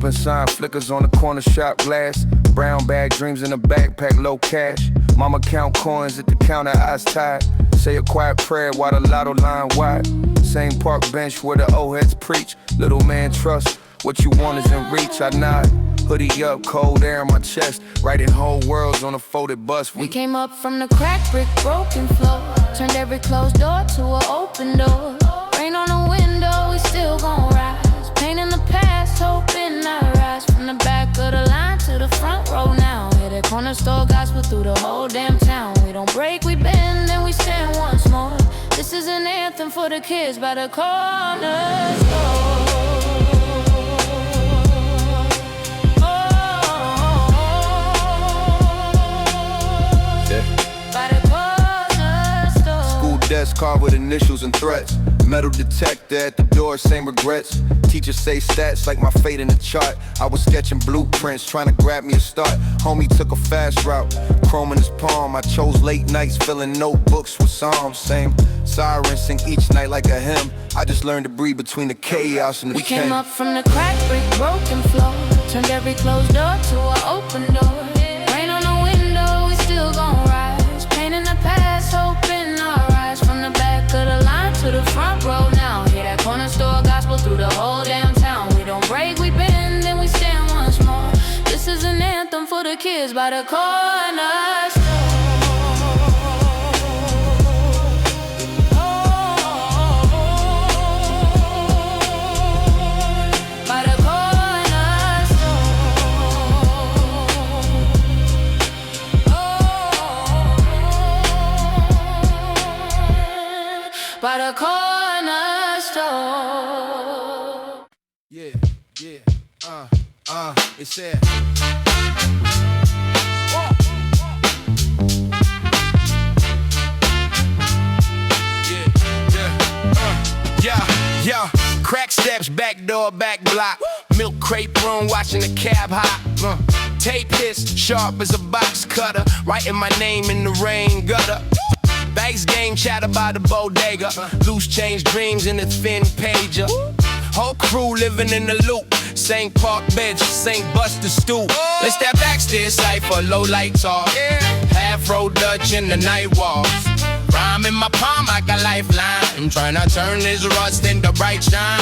Open sign flickers on the corner shop glass. Brown bag dreams in a backpack, low cash. Mama count coins at the counter, eyes tied. Say a quiet prayer while the lotto line wide. Same park bench where the old heads preach. Little man trust, what you want is in reach. I nod, hoodie up, cold air in my chest. Writing whole worlds on a folded bus. We came up from the cracked brick, broken floor. Turned every closed door to an open door. Rain on the window, we still gon' rise. Pain in the past, hope in our eyes. From the back of the line to the front row now. Hear that corner store gospel through the whole damn town. We don't break, we bend, and we stand once more. This is an anthem for the kids by the corner store. Desk carved with initials and threats. Metal detector at the door, same regrets. Teachers say stats like my fate in the chart. I was sketching blueprints, trying to grab me a start. Homie took a fast route, chrome in his palm. I chose late nights, filling notebooks with psalms. Same sirens sing each night like a hymn. I just learned to breathe between the chaos and the We came up from the cracked brick, broken floor. Turned every closed door to an open door. Rain on the window, we still gon' rise. Pain in the past, hope in our eyes. From the back of the line to the front row now. Hear that corner store gospel through the whole damn town. We don't break, we bend, and we stand once more. This is an anthem for the kids by the corner store. By the corner store. Yeah, it said. Yeah, crack steps, back door, back block. Milk crate room, watching the cab hop. Tape hits, sharp as a box cutter. Writing my name in the rain gutter. Bags game, chatter by the bodega. Loose change dreams in a thin pager. Whole crew living in the loop. Same park bench, same bus to stoop. Let's that backstairs cipher, low light talk. Half row Dutch in the night walks. Rhyme in my palm like a lifeline. I'm trying to turn this rust into bright shine.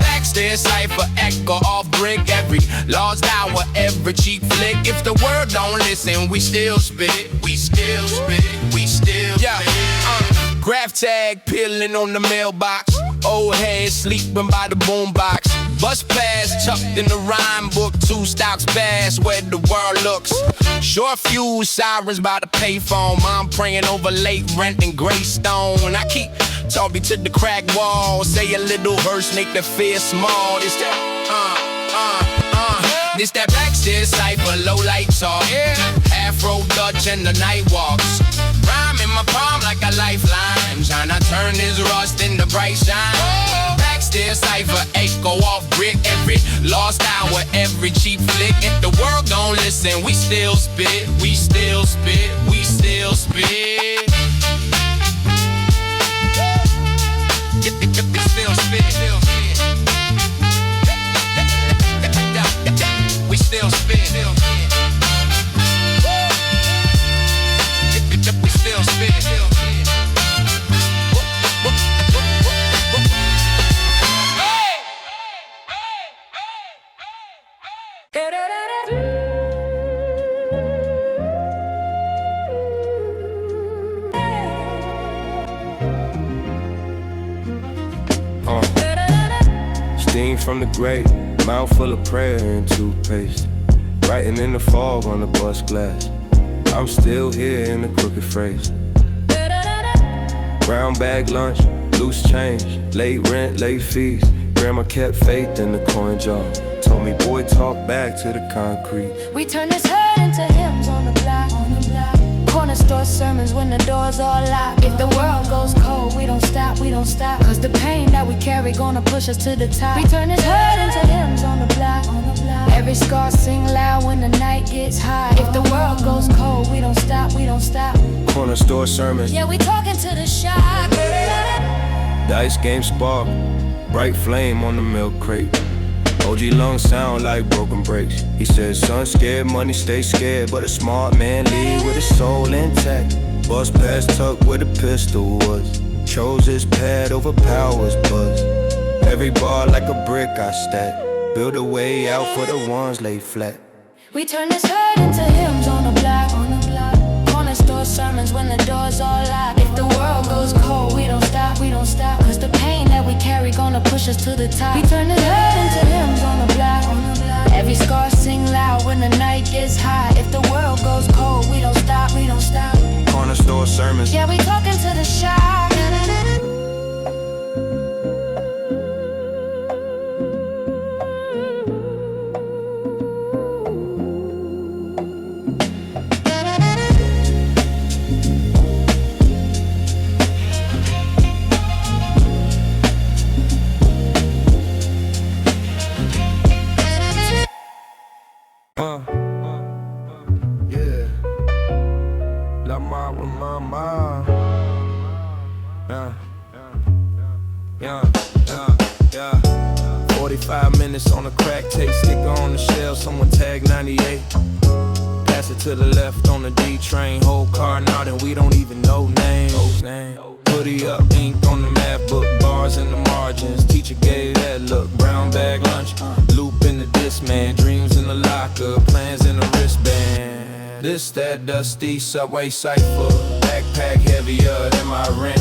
Backstairs cipher, echo off brick. Every lost hour, every cheap flick. If the world don't listen, we still spit. We still spit. We still spit. Graph tag peeling on the mailbox. Old head sleeping by the boombox. Bus pass tucked in the rhyme book. 2 stocks bass where the world looks. Short fuse sirens by the payphone. Mom praying over late rent and Greystone. I keep talking to the crack wall. Say a little verse, make the fear small. This that This that backstairs cipher, low light talk. Afro Dutch and the night walks. Rhyme in my palm like a lifeline. Tryna turn this rust into bright shine. Backstairs cipher, echo off brick. Every lost hour, every cheap flick. If the world don't listen, we still spit. We still spit. We still spit. We still spit. We still spit. We still spit. Steam from the grave, mouth full of prayer and toothpaste. Writing in the fog on the bus glass. I'm still here in the crooked phrase. Brown bag lunch, loose change, late rent, late fees. Grandma kept faith in the coin jar. Told me, boy, talk back to the concrete. We turn this hurt into hymns on the block. Corner store sermons when the doors are locked. If the world goes cold, we don't stop, we don't stop. Cause the pain that we carry gonna push us to the top. We turn this hurt into hymns on the block. Every scar sing loud when the night gets high. If the world goes cold, we don't stop, we don't stop. Corner store sermons. Yeah, we talking to the shop. The ice game spark, bright flame on the milk crate. OG lungs sound like broken brakes. He said, son scared, money stay scared, but a smart man lead with his soul intact. Bust past tuck where the pistol was. Chose his pad over powers buzz. Every bar like a brick I stack. Build a way out for the ones laid flat. We turn this hurt into hymns on the block. Corner store sermons when the doors all locked. If the world goes cold, we don't stop, we don't stop. Cause the pain that we carry gonna push us to the top. We turn this hurt into hymns on the block. Every scar sing loud when the night gets hot. If the world goes cold, we don't stop, we don't stop. Corner store sermons. Yeah, we talking to the shop. Yeah. La ma with mama. Yeah. 45 minutes on the crack tape, sticker on the shelf, someone tag 98. Pass it to the left on the D train, whole car nodding, we don't even know names. Hoodie up, ink on the map book, bars in the margins. Teacher gave that look, brown bag lunch, loop in the disc man, dreams in the locker, plans in the wristband. This that dusty subway cipher, backpack heavier than my rent.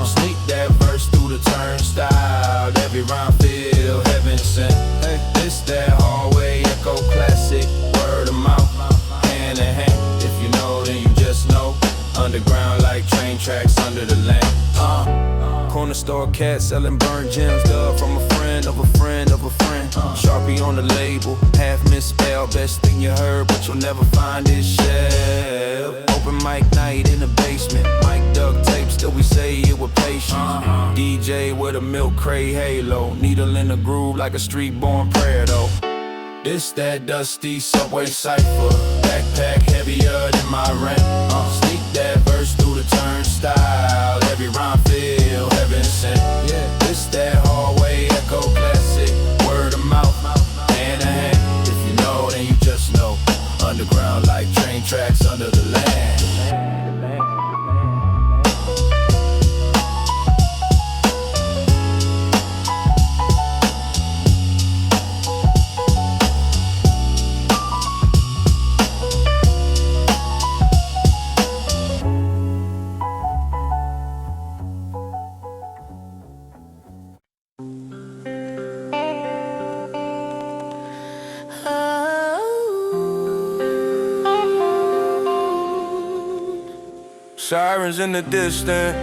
Sneak that verse through the turnstile, every rhyme feel heaven sent. This that hallway echo classic, word of mouth, hand in hand. If you know, then you just know. Underground like train tracks under the land. Corner store cat selling burnt gems, dug from a friend of a friend of a friend. Sharpie on the label, half misspelled, best thing you heard, but you'll never find his shell. Open mic night in the basement, mic duct tape, still we say it with patience. DJ with a milk crate halo, needle in the groove like a street born prayer though. This that dusty subway cipher, backpack heavier than my rent. Sneak that verse through the turnstile, every rhyme feel heaven sent. Yeah, this that hallway echo classic, word of mouth, hand in hand. If you know, then you just know. Underground like train tracks under the land. Sirens in the distance,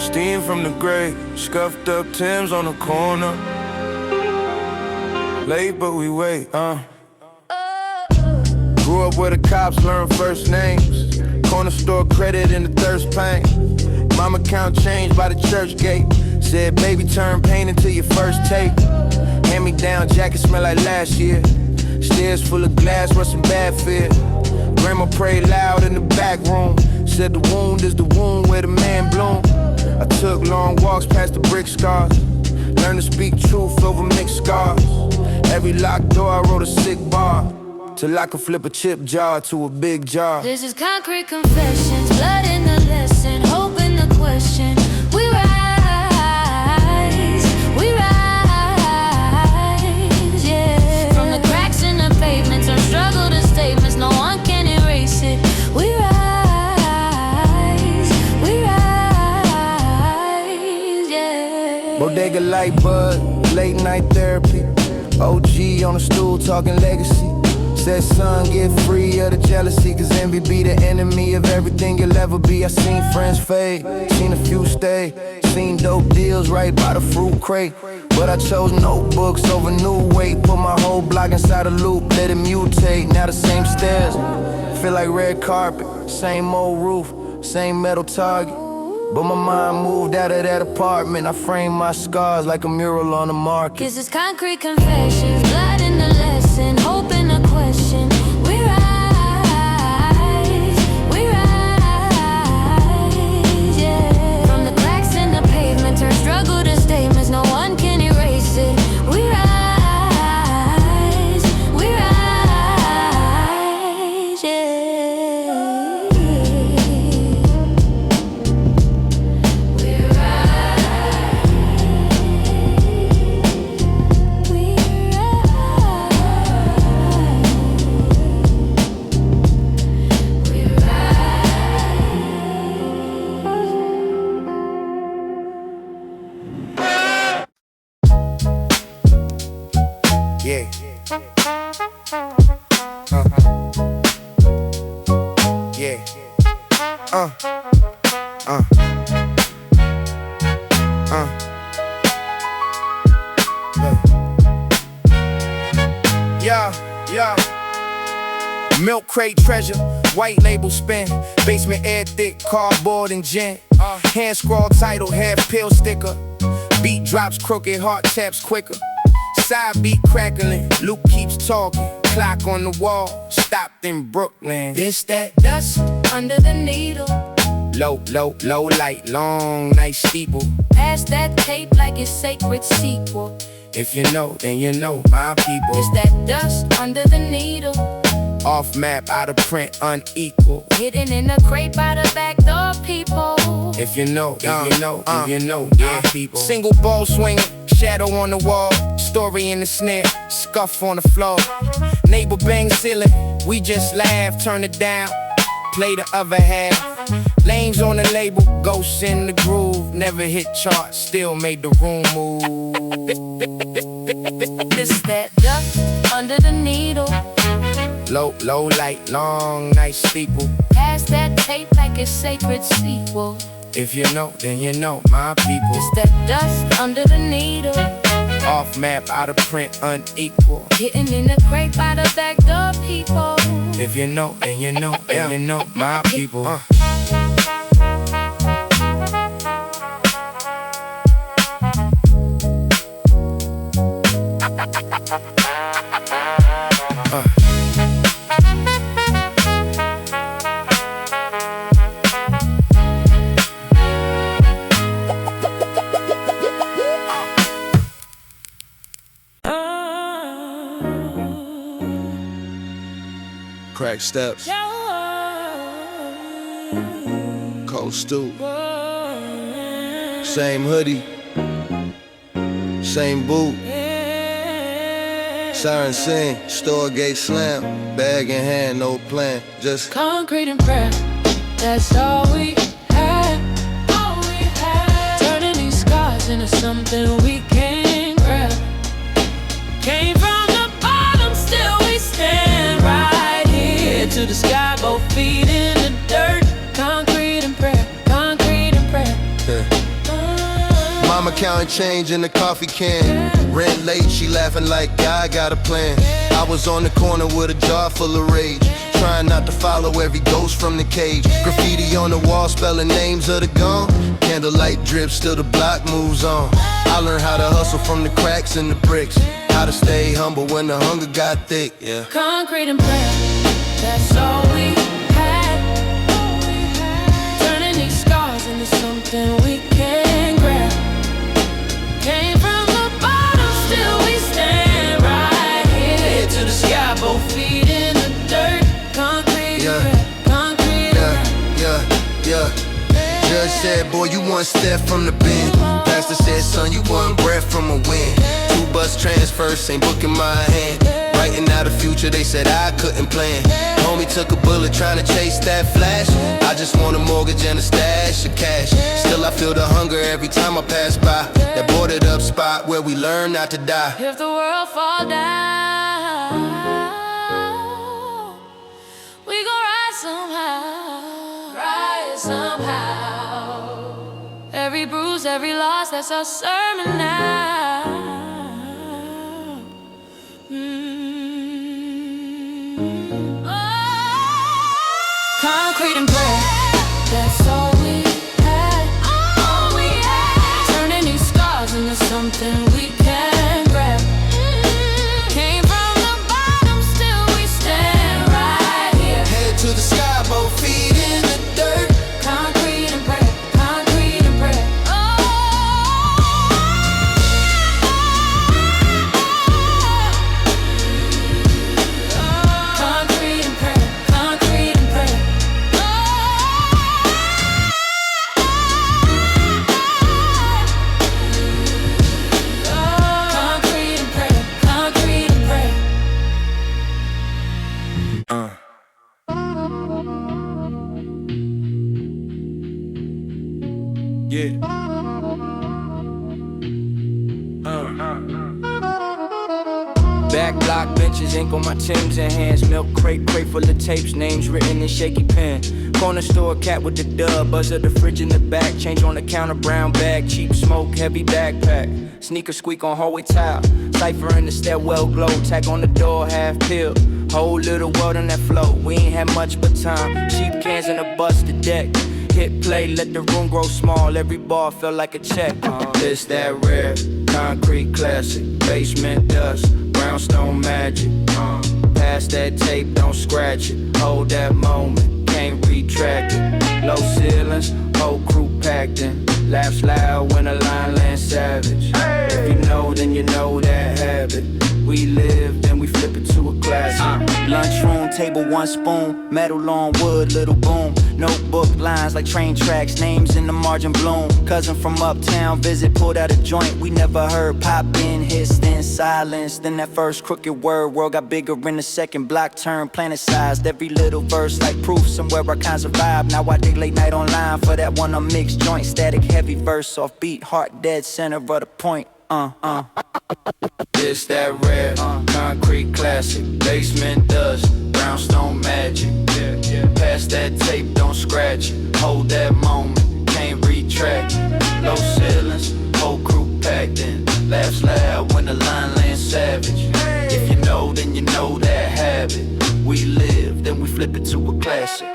steam from the grave, scuffed up Timbs on the corner. Late but we wait, Grew up where the cops learned first names, corner store credit in the thirst pain. Mama count change by the church gate, said baby turn pain into your first take. Hand me down jacket smell like last year, stairs full of glass, rusting bad fear. Grandma prayed loud in the back room, said the wound is the wound where the man bloomed. I took long walks past the brick scars, learned to speak truth over mixed scars. Every locked door I wrote a sick bar, till I could flip a chip jar to a big jar. This is concrete confessions, blood in the lesson, hope in the question. We rise, yeah. From the cracks in the pavements, our struggle to statements, no one can erase it. We rise, yeah. Bodega light bud, late night therapy. OG on the stool talking legacy. Said son, get free of the jealousy, cause envy be the enemy of everything you'll ever be. I seen friends fade, seen a few stay, seen dope deals right by the fruit crate. But I chose notebooks over new weight, put my whole block inside a loop, let it mutate. Now the same stairs, feel like red carpet, same old roof, same metal target. But my mind moved out of that apartment, I framed my scars like a mural on the market. This is concrete confessions, blood in the lesson, hope in the question. We rise, yeah. From the cracks in the pavement, turn struggle to statements, no one can erase it. We rise. Yeah. Milk crate treasure, white label spin, basement air thick, cardboard and gin. Hand scroll title, half pill sticker. Beat drops crooked, heart taps quicker. Side beat crackling, Luke keeps talking. Clock on the wall, stopped in Brooklyn. This that dust Under the needle, low light, long night steeple. pass that tape like it's sacred sequel. If you know, then you know, my people. It's that dust under the needle, Off map, out of print, unequal. hidden in a crate by the back door, people. If you know, yeah, people. Single ball swinging, shadow on the wall, story in the snare, scuff on the floor. Neighbor bang ceiling, we just laugh, turn it down, play the other half. Lanes on the label, ghosts in the groove, never hit charts, still made the room move. It's that dust under the needle, Low light, long night steeple. pass that tape like it's sacred sequel. If you know, then you know, my people. It's that dust under the needle, Off map, out of print, unequal. hidden in a crate by the back door, people. If you know, then you know, then you know, my people. Crack steps, cold stew, same hoodie, same boot, siren sing, store gate slam, bag in hand, no plan, just Concrete and prayer, that's all we had. Turning these scars into something we can grab. Came from the bottom, still we stand right here. To the sky, both feet in the dirt. Concrete and prayer, concrete and prayer. Mama counting change in the coffee can. Rent late, she laughing like God got a plan. I was on the corner with a jar full of rage, trying not to follow every ghost from the cage. Graffiti on the wall, spelling names of the gone. Candlelight drips, still the block moves on. I learned how to hustle from the cracks in the bricks, how to stay humble when the hunger got thick, yeah. Concrete and prayer, that's all we had. Turning these scars into something we can grab. Came from the bottom, still we stand right here. Head to the sky, both feet in the dirt. Concrete and prayer, concrete and prayer. Yeah. Judge said, boy, you one step from the bend. Pastor said, son, you one breath from a win. 2 bus transfers, ain't booking my hand. Writing out a future, they said I couldn't plan. Homie took a bullet trying to chase that flash. I just want a mortgage and a stash of cash. Still I feel the hunger every time I pass by that boarded up spot where we learn not to die. If the world fall down, we gon' rise somehow. Rise somehow. Every bruise, every loss, that's our sermon now. Concrete and prayer, that's all we had. All we had. Turning these scars into something we can grab. Came from the bottom, still we stand right here. Head to the sky, both feet in the dirt. Concrete and prayer, concrete and prayer. Concrete and prayer, concrete and prayer. Concrete and prayer, concrete and prayer. Yeah. Back block, been inches, ink on my Tim's and hands. Milk crate full of tapes, names written in shaky pen. Corner store cat with the dub, buzzer the fridge in the back. Change on the counter, brown bag, cheap smoke, heavy backpack. Sneaker squeak on hallway tile. Cipher in the stairwell glow, tag on the door, half peeled. Whole little world on that flow, we ain't had much but time. Cheap cans in a busted deck. Hit play, let the room grow small. Every bar felt like a check. This that rare, concrete classic. Basement dust, brownstone magic. Pass that tape, don't scratch it. Hold that moment, can't retract it. Low ceilings, whole crew packed in. Laughs loud when a line lands savage. If you know, then you know that habit. We live, then we flip it to a classic. Lunchroom table, one spoon. Metal on wood, little boom. Notebook lines like train tracks. Names in the margin bloom. Cousin from uptown, visit, pulled out a joint. We never heard. Pop in, hiss, then silence. Then that first crooked word. World got bigger in the second. Block turn, planet sized. Every little verse like proof. Somewhere our kinds of vibe. Now I dig late night online for that one on mixed joint. Static heavy verse off beat. Heart dead center of the point. This that rare, concrete classic. Basement dust, brownstone magic. Pass that tape, don't scratch it. Hold that moment, can't retract it. Low ceilings, whole crew packed in. Laughs loud when the line lands savage. If you know, then you know that habit. We live, then we flip it to a classic.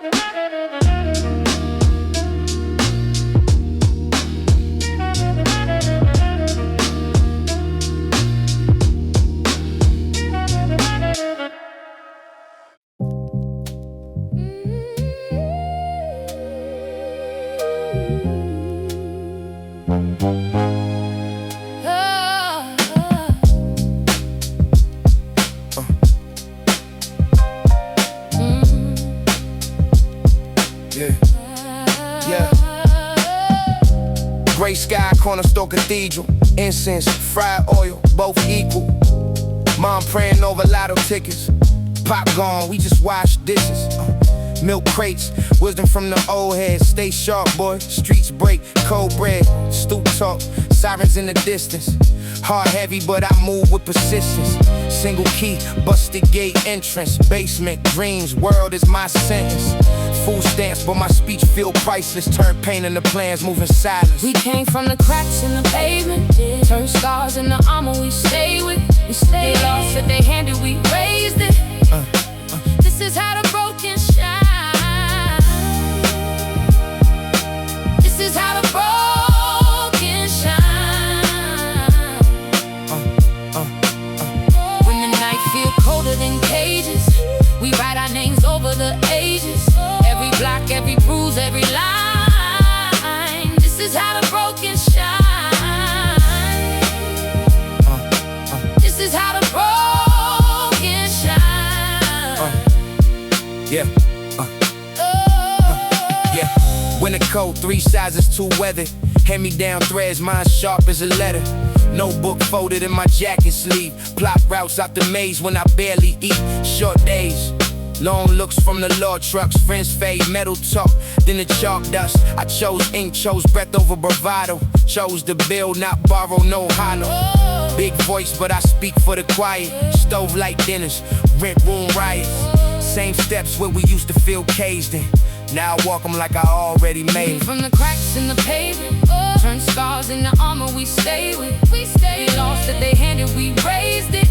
Gray sky, corner store cathedral. Incense, fried oil, both equal. Mom praying over lotto tickets. Pop gone, we just wash dishes. Milk crates, wisdom from the old heads. Stay sharp, boy, streets break. Cold bread, stoop talk, sirens in the distance. Heart heavy, but I move with persistence. Single key, busted gate entrance. Basement, dreams, world is my sentence. Food stamps, but my speech feel priceless. Turn pain into plans, moving silence. We came from the cracks in the pavement. Turn scars in the armor we stay with. They lost it, they handed, we raised it. This is how the broken shine. This is how the broken shine. When the night feel colder than cages, we write our names over the ages. Every block, every bruise, every line. This is how the broken shine. This is how the broken shine. Yeah. Winter coat, 3 sizes, 2 weathered. Hand-me-down threads, mine sharp as a letter. Notebook folded in my jacket sleeve. Plot routes out the maze when I barely eat. Short days, long looks from the law trucks. Friends fade, metal talk, then the chalk dust. I chose ink, chose breath over bravado. Chose to build, not borrow, no hollow. Big voice, but I speak for the quiet. Stove light dinners, rent room riots. Same steps where we used to feel caged in. Now I walk them like I already made it. From the cracks in the pavement, turn scars in the armor we stay with. They lost it, they handed, we raised it.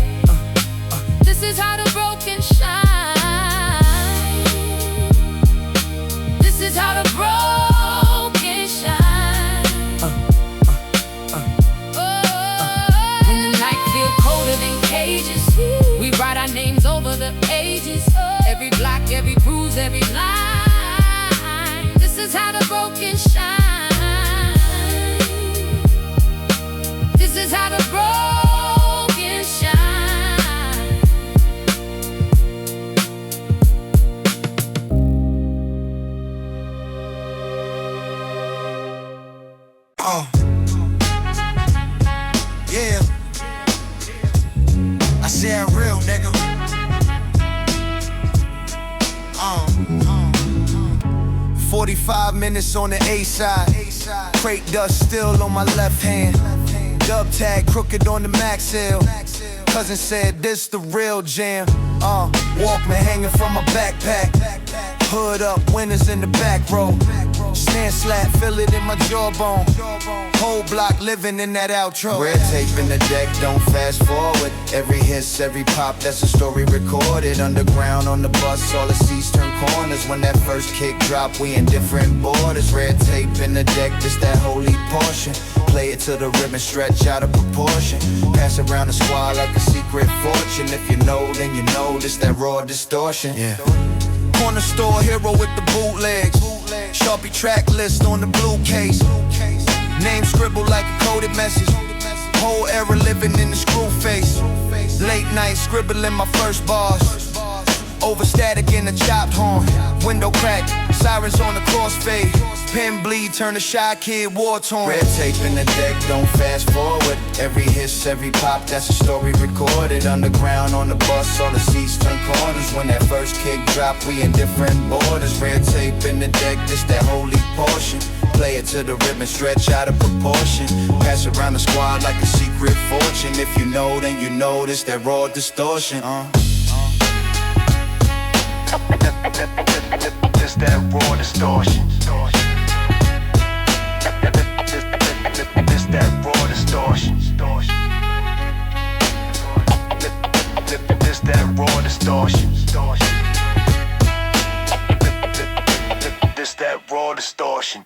This is how the broken shine. This is how the broken shine. When the night feel colder than cages, we write our names over the ages. Every block, every bruise, every line. This is how the broken shine. This is how the broken shine. Yeah. I say I'm real, nigga. 45 minutes on the A side. Crate dust still on my left hand. Dub tag crooked on the Max Hill. cousin said this the real jam. Walkman hanging from my backpack. Hood up, winners in the back row. Stand slap, feel it in my jawbone. Whole block living in that outro. Red tape in the deck, don't fast forward. Every hiss, every pop, that's a story recorded. Underground on the bus, all the seats turn corners. When that first kick drop, we in different borders. Red tape in the deck, this that holy portion. Play it till the ribbon stretch out of proportion. Pass around the squad like a secret fortune. If you know, then you know, this that raw distortion. Yeah. Corner store hero with the bootlegs. Sharpie Tracklist on the blue case. Name scribbled like a coded message. Whole era living in the screw face. Late night scribbling my first bars. Over static in the chopped horn. Window crack, sirens on the crossfade. Pen bleed, turn a shy kid war-torn. Red tape in the deck, don't fast forward. Every hiss, every pop, that's a story recorded. Underground on the bus, all the seats turn corners. When that first kick drop, we in different borders. Red tape in the deck, this that holy portion. Play it till the ribbon stretch out of proportion. Pass around the squad like a secret fortune. If you know, then you know, this that raw distortion. This that raw distortion. This that raw distortion. This that raw distortion. This that raw distortion.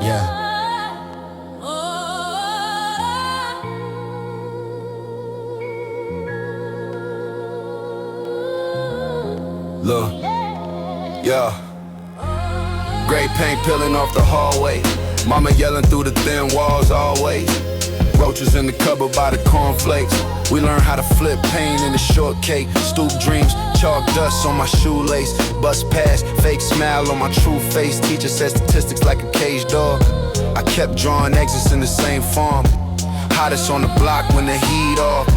Yeah. Look, yeah. Gray paint peeling off the hallway. Mama yelling through the thin walls always. Roaches in the cupboard by the cornflakes. We learn how to flip pain in the shortcake. Stoop dreams, chalk dust on my shoelace. Bus pass, fake smile on my true face. Teacher said statistics like a caged dog. I kept drawing exits in the same form. Hottest on the block when the heat off.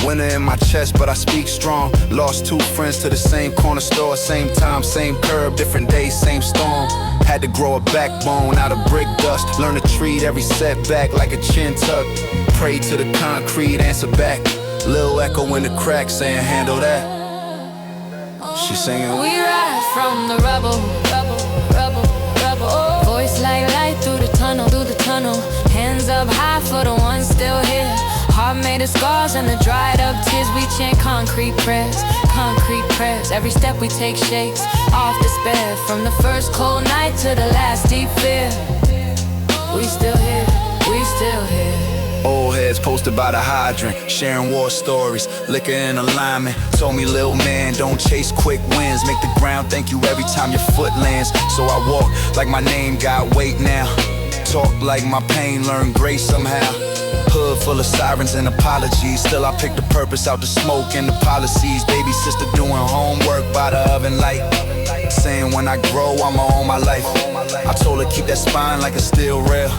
Winter in my chest, but I speak strong. Lost 2 friends to the same corner store. Same time, same curb, different days, same storm. Had to grow a backbone out of brick dust. Learn to treat every setback like a chin tuck. Pray to the concrete, answer back. Lil' echo in the crack saying handle that. She singing, we rise from the rubble, rubble, rubble, rubble. Voice like light through the tunnel. Hands up high for the ones still here. Heart made of scars and the dried up tears. We chant concrete prayers, concrete prayers. Every step we take shakes off despair. From the first cold night to the last deep fear. We still here, we still here. Old heads posted by the hydrant, sharing war stories, liquor in alignment. Told me, little man, don't chase quick wins. Make the ground thank you every time your foot lands. So I walk like my name got weight now. Talk like my pain learned grace somehow. Hood full of sirens and apologies. Still I pick the purpose out the smoke and the policies. Baby sister doing homework by the oven light. Saying when I grow I'ma own my life. I told her keep that spine like a steel rail.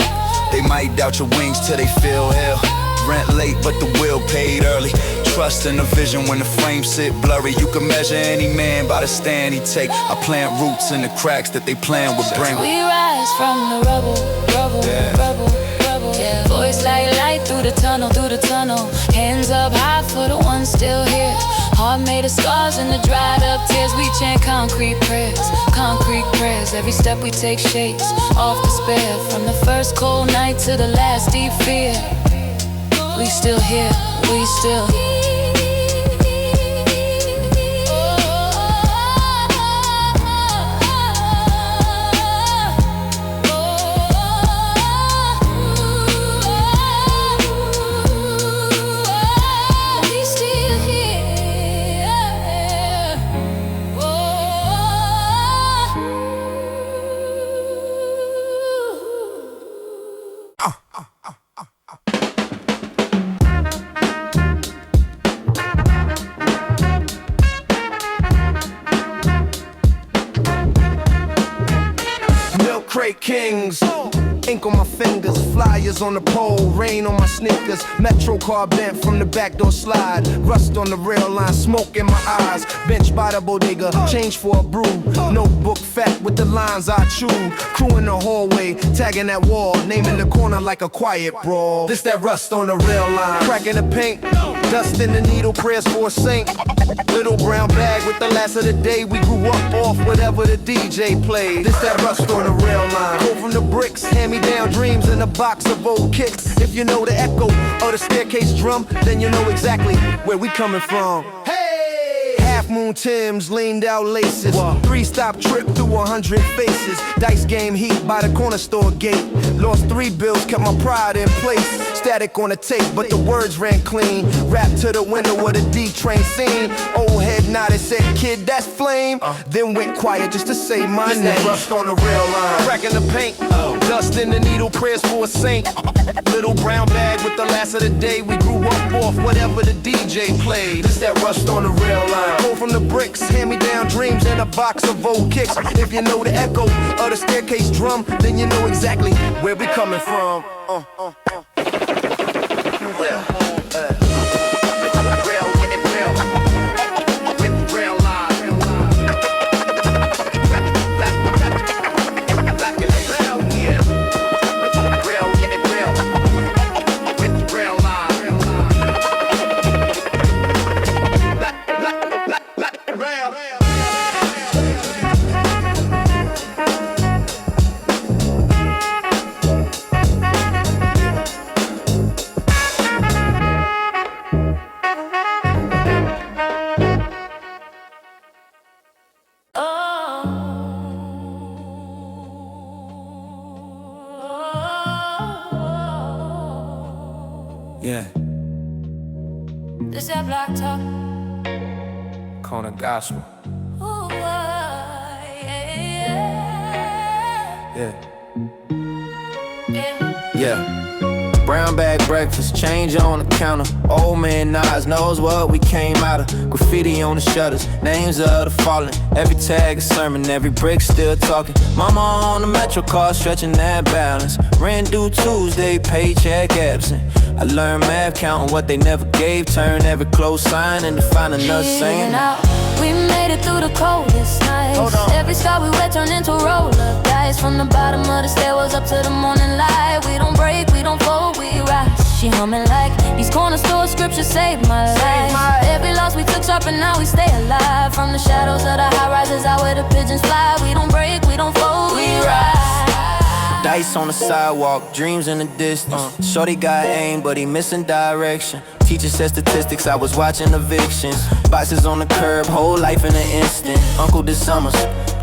They might doubt your wings till they feel hell. Rent late but the will paid early. Trust in the vision when the frames sit blurry. You can measure any man by the stand he take. I plant roots in the cracks that they plan would bring. We rise from the rubble, rubble, yeah. rubble, rubble. Yeah. Voice like light through the tunnel. Hands up high for the ones still here. Heart made of scars and the dried up tears. We chant concrete prayers. Every step we take shakes off despair. From the first cold night to the last deep fear. We still here, we still here. Kings, ink on my fingers, flyers on the pole, rain on my sneakers, Metro car bent from the back door slide, rust on the rail line, smoke in my eyes, bench by the bodega, change for a brew, notebook effect with the lines I chew. Crew in the hallway, tagging that wall, naming the corner like a quiet brawl. This that rust on the rail line, cracking the paint, dust in the needle, prayers for a saint. Little brown bag with the last of the day. We grew up off whatever the DJ played. This that rust on the rail line. Go from the bricks, hand-me-down dreams in a box of old kicks. If you know the echo of the staircase drum, then you know exactly where we coming from. Half moon Timbs, leaned out laces. 3-stop trip through 100 faces. Dice game heat by the corner store gate. Lost 3 bills, kept my pride in place. Static on the tape, but the words ran clean. Rap to the window of the D-train scene. Old head nodded, said, kid, that's flame. Then went quiet just to say my name. Rust on the rail line, cracking the paint. Dust in the needle, prayers for a saint. Little brown bag with the last of the day. We grew up off whatever the DJ played. This that rust on the rail line. Go from the bricks, hand-me-down dreams in a box of old kicks. If you know the echo of the staircase drum, then you know exactly where we coming from. Yeah. This that black top. Corner gospel. Ooh, yeah. Yeah. Brown bag breakfast, change on the counter. Old man Nas knows what we came out of. Graffiti on the shutters, names of the fallen. Every tag a sermon, every brick still talking. Mama on the Metro car, stretching that balance. Rent due Tuesday, paycheck absent. I learned math, counting what they never gave. Turn every close sign into find another saying. We made it through the coldest nights. Every scar we wet turned into roller dice. From the bottom of the stairwells up to the morning light. We don't break, we don't fold, we rise. She humming like these corner store scriptures saved my life. Every loss we took sharp and now we stay alive. From the shadows of the high rises out where the pigeons fly. We don't break, we don't fold, we rise. Dice on the sidewalk, dreams in the distance. Shorty got aim, but he missing direction. Teacher said statistics, I was watching evictions. Boxes on the curb, whole life in an instant. Uncle this summers,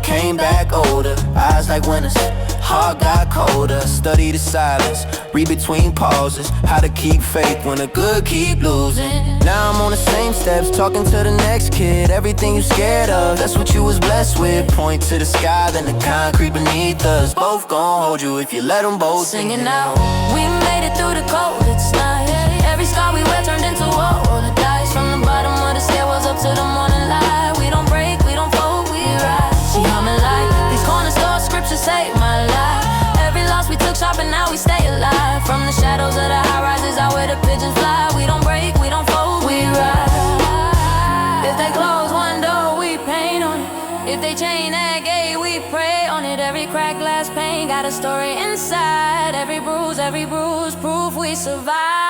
came back older. Eyes like winners, heart got colder. Study the silence, read between pauses. How to keep faith when the good keep losing. Now I'm on the same steps, talking to the next kid. Everything you scared of, that's what you was blessed with. Point to the sky, then the concrete beneath us. Both gon' hold you if you let them both singing out. We made it through the coldest night. Every scar we wear turned into a roll of dice. From the bottom of the stairwells up to the morning light. We don't break, we don't fold, we rise. She humming like these corner store scriptures saved my life. Every loss we took sharp and now we stay alive. From the shadows of the high rises out where the pigeons fly. We don't break, we don't fold, we rise. If they close one door, we paint on it. If they chain that gate, we pray on it. Every crack, glass pane got a story inside. Every bruise, proof we survive.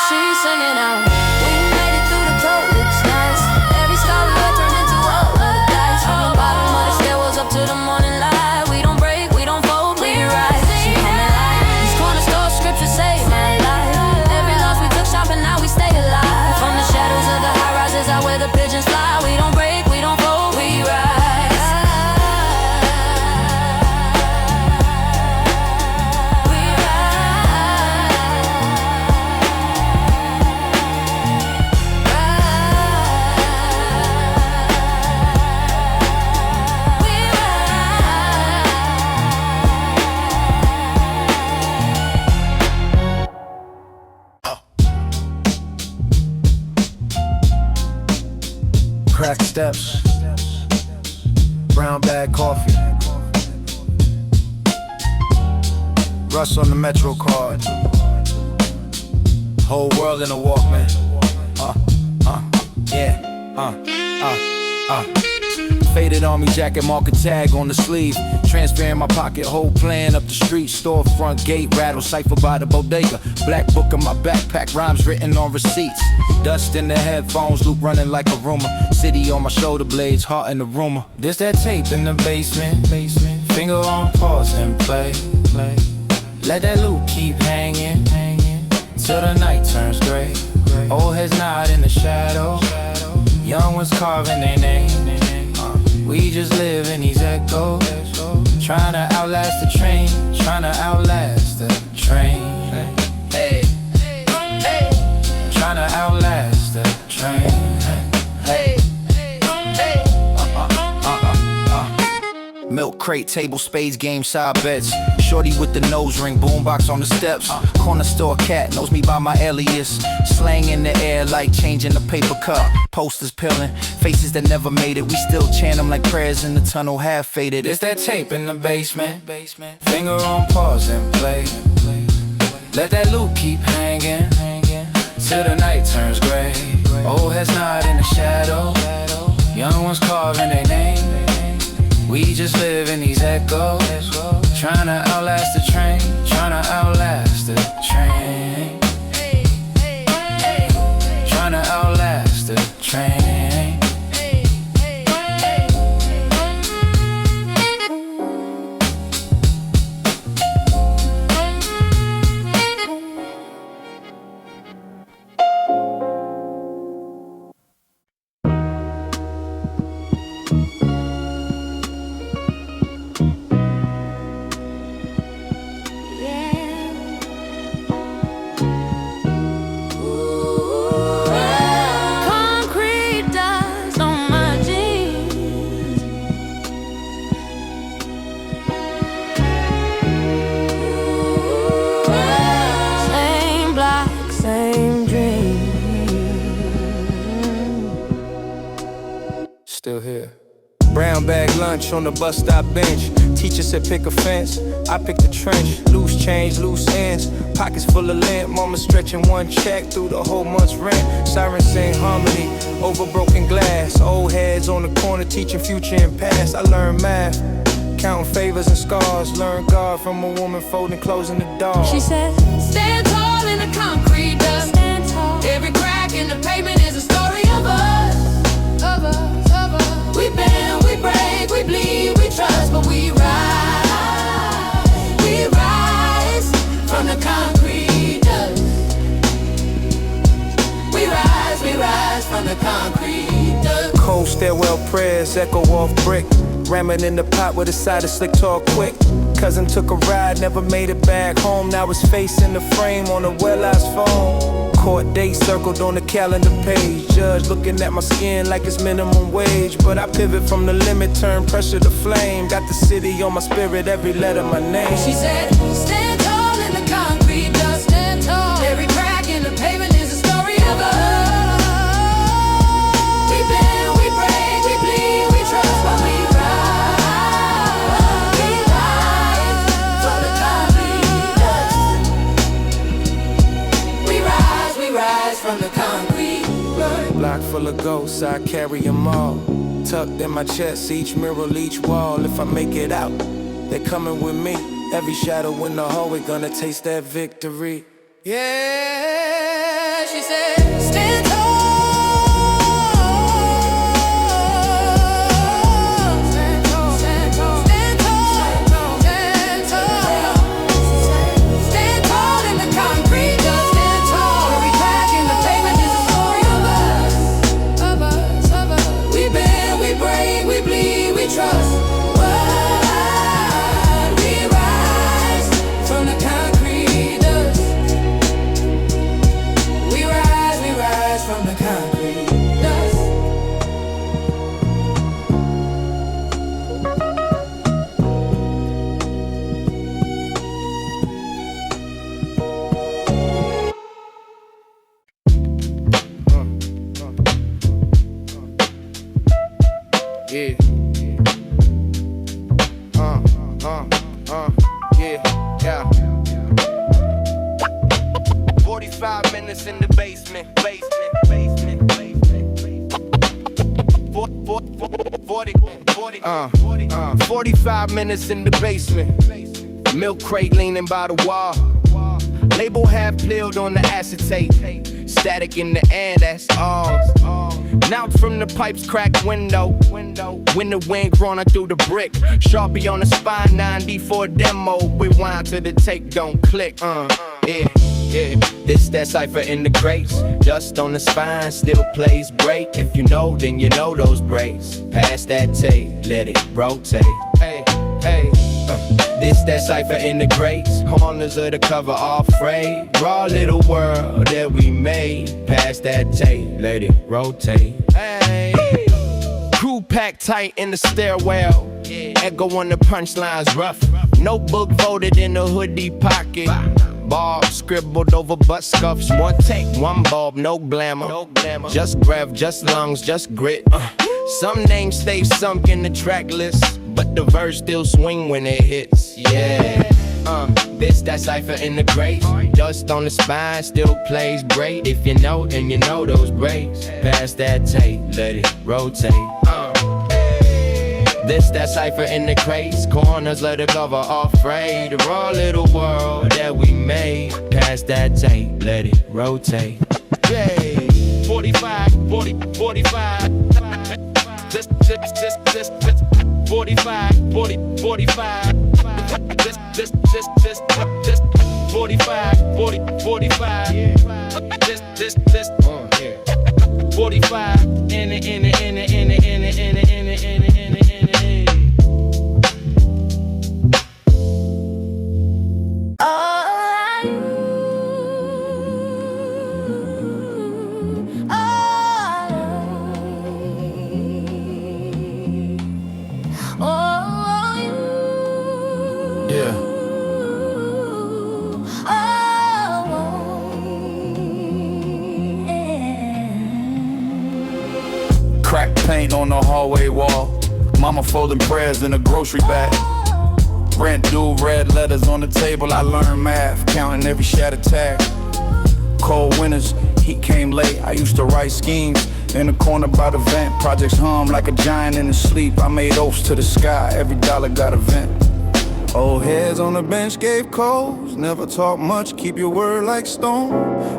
She's singing out. We made it through the coldest nights. Every scar we wear turned into a roll of dice. From the bottom of the stairwells up to the morning light. We don't break, we don't fold, we rise. She humming like these corner store scriptures saved my life. Every loss we took sharp and now we stay alive. From the shadows of the high rises out where the pigeons fly. We don't break, we don't fold, we rise. Cracked steps, brown bag coffee, rust on the Metro card, whole world in a Walkman. Faded army jacket, mark a tag on the sleeve. Transfer in my pocket, whole plan up the street. Storefront gate rattle, cipher by the bodega. Black book in my backpack, rhymes written on receipts. Dust in the headphones, loop running like a rumor. City on my shoulder blades, heart in the rumor. This that tape in the basement. Finger on pause and play. Let that loop keep hanging till the night turns gray. Old heads nod in the shadow. Young ones carving their name. We just live in these echoes, trying to outlast the train, trying to outlast the train. Hey, hey, trying to outlast the train. Hey, hey, milk crate, table, spades, game, side bets. Shorty with the nose ring, boombox on the steps. Corner store cat knows me by my alias. Slang in the air like changing a paper cup. Posters peeling, faces that never made it. We still chant them like prayers in the tunnel, half faded. It's that tape in the basement. Finger on pause and play. Let that loop keep hanging till the night turns gray. Old heads nod in the shadow. Young ones carving their name. We just live in these echoes, trying to outlast the train, trying to outlast the train. Trying to outlast the train. Still here. Brown bag lunch on the bus stop bench. Teacher said pick a fence, I picked a trench. Loose change, loose ends, pockets full of lint. Mama stretching one check through the whole month's rent. Sirens sing harmony over broken glass. Old heads on the corner teaching future and past. I learned math, counting favors and scars. Learned God from a woman folding clothes in the dark. She said, stand tall in the concrete dust. Stand tall. Every crack in the pavement is a story of us. Of us, of us. We bend, we break, we bleed, we trust, but we rise from the concrete dust. We rise from the concrete dust. Cold stairwell prayers echo off brick. Ramming in the pot with a side of slick talk quick. Cousin took a ride, never made it back home. Now his face in the frame on a well-eyed phone. Court date circled on the calendar page. Judge looking at my skin like it's minimum wage. But I pivot from the limit, turn pressure to flame. Got the city on my spirit, every letter my name. She said, stand tall in the concrete dust. Stand tall. Every crack in the pavement is a story of us. We bend, we break, we bleed, we trust, but we from the concrete. Block full of ghosts, I carry them all. Tucked in my chest, each mirror, each wall. If I make it out, they're coming with me. Every shadow in the hallway gonna taste that victory. Yeah, she said, stand tall. Yeah. 45 minutes in the basement. 45 45 minutes in the basement. Milk crate leaning by the wall. Label half peeled on the acetate. Static in the air, that's all. Now from the pipes cracked window. When the wind growing through the brick. Sharpie on the spine, 90 for a demo. Rewind till the tape don't click. Yeah. This that cipher in the crates. Dust on the spine, still plays great. If you know, then you know those breaks. Pass that tape, let it rotate. Hey. This that cipher in the crates. Corners of the cover all frayed. Raw little world that we made. Pass that tape, let it rotate. Hey. Crew packed tight in the stairwell. Echo on the punchlines rough. Notebook folded in the hoodie pocket. Bob scribbled over butt scuffs. One take, one bulb, no glamour. Just breath, just lungs, just grit. Some names stay sunk in the track list, but the verse still swing when it hits. Yeah. This that cipher in the crates. Dust on the spine, still plays great. If you know, then you know those breaks. Pass that tape, let it rotate. This that cipher in the crates. Corners let the cover all frayed. The raw little world that we made. Pass that tape, let it rotate. Yay. 45. This 45. This 45. This 45. In it. Crack paint on the hallway wall. Mama folding prayers in a grocery bag. Rent due, red letters on the table. I learned math, counting every shattered tag. Cold winters, heat came late. I used to write schemes in the corner by the vent. Projects hum like a giant in his sleep. I made oaths to the sky, every dollar got a vent. Old heads on the bench gave calls. Never talk much, keep your word like stone.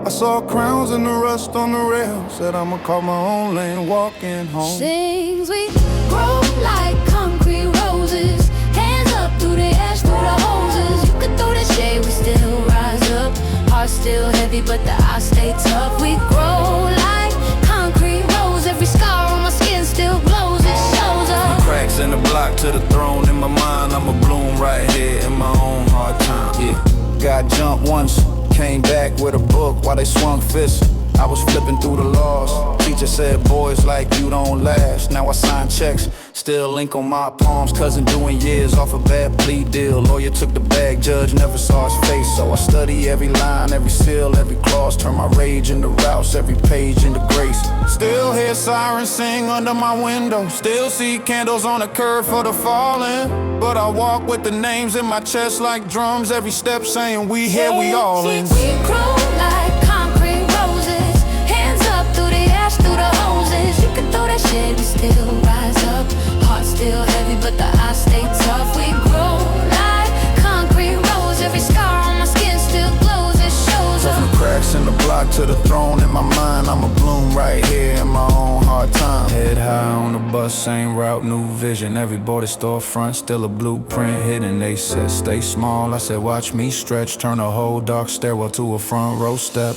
I saw crowns in the rust on the rail. Said I'ma call my own lane, walking home. Things we grow like concrete roses. Hands up through the ash, through the hoses. You could throw that shade, we still rise up. Heart still heavy, but the eyes stay tough. We grow like concrete rose. Every scar on my skin still glows, it shows up. Cracks in the block to the throne. In my mind, I'ma bloom right here in my own hard time. Yeah, got jumped once, came back with a book while they swung fists. I was flipping through the laws. Teacher said, boys like you don't last. Now I sign checks, still ink on my palms. Cousin doing years off a bad plea deal. Lawyer took the bag, judge never saw his face. So I study every line, every seal, every clause. Turn my rage into rouse, every page into grace. Still hear sirens sing under my window. Still see candles on the curb for the fallen. But I walk with the names in my chest like drums. Every step saying we here, we all in. We grow like concrete roses. Hands up through the ash, through the hoses. You can throw that shade, we still rise up. Heart still heavy, but the eyes stay tough. We grow like concrete rose. Every scar on my skin still glows, it shows up. From the cracks in the block to the throne. In my mind, I'ma bloom right here in my own hard time. Head high on the bus, same route, new vision. Every border storefront, still a blueprint hidden. They said stay small, I said watch me stretch. Turn a whole dark stairwell to a front row step.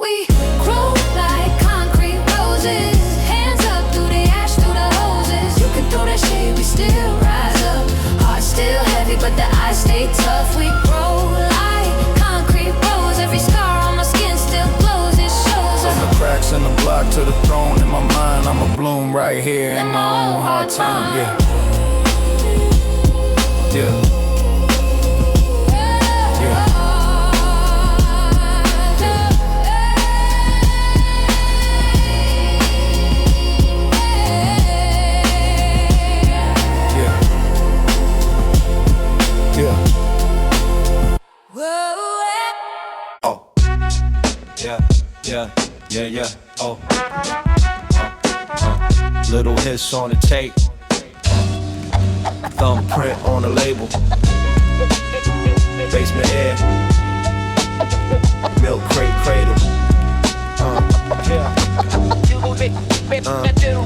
We grow like concrete roses. Hands up through the ash, through the hoses. You can throw that shade, we still rise up. Heart still heavy, but the eyes stay tough. We grow like concrete rose. Every scar on my skin still glows, it shows up. From the cracks in the block to the throne. In my mind, I'ma bloom right here in my own hard time. Yeah. Little hits on the tape, thumbprint on the label. Basement air, milk crate cradle.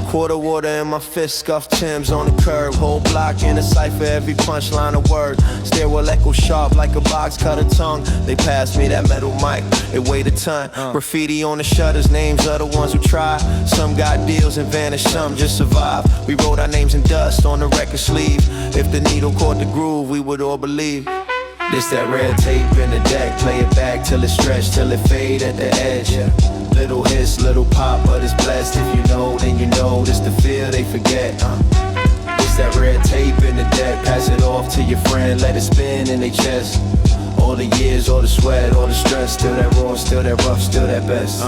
Quarter water in my fist, scuffed Timbs on the curb. Whole block in a cipher, every punchline a word. Stairwell echo sharp like a box cutter tongue. They passed me that metal mic, it weighed a ton. Graffiti on the shutters, names of the ones who tried. Some got deals and vanished, some just survived. We wrote our names in dust on the record sleeve. If the needle caught the groove, we would all believe. This that red tape in the deck, play it back till it stretch, till it fade at the edge. Little hits, little pop, but it's blessed. If you know, then you know, this the feel they forget. This that red tape in the deck, pass it off to your friend, let it spin in their chest. All the years, all the sweat, all the stress, still that raw, still that rough, still that best.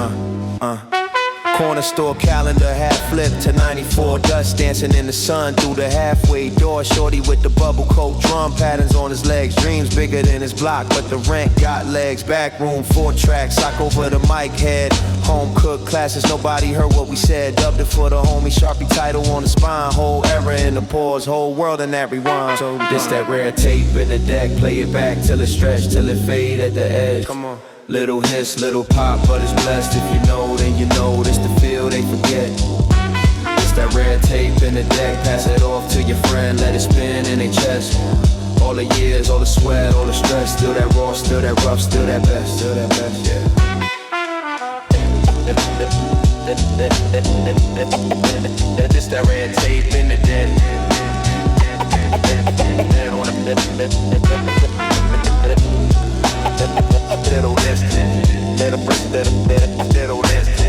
Corner store calendar half flipped to 94. Dust dancing in the sun through the halfway door. Shorty with the bubble coat, drum patterns on his legs. Dreams bigger than his block, but the rent got legs. Back room, 4 tracks, sock over the mic head. Home cooked classes, nobody heard what we said. Dubbed it for the homie, Sharpie title on the spine. Whole era in the pause, whole world in that rewind. So this that rare tape in the deck, play it back till it stretch, till it fade at the edge. Come on. Little hits, little pop, but it's blessed. If you know, then you know, this the feel they forget. It's that red tape in the deck, pass it off to your friend, let it spin in their chest. All the years, all the sweat, all the stress, still that raw, still that rough, still that best, yeah. This that red tape in the deck. Little distance, little distance.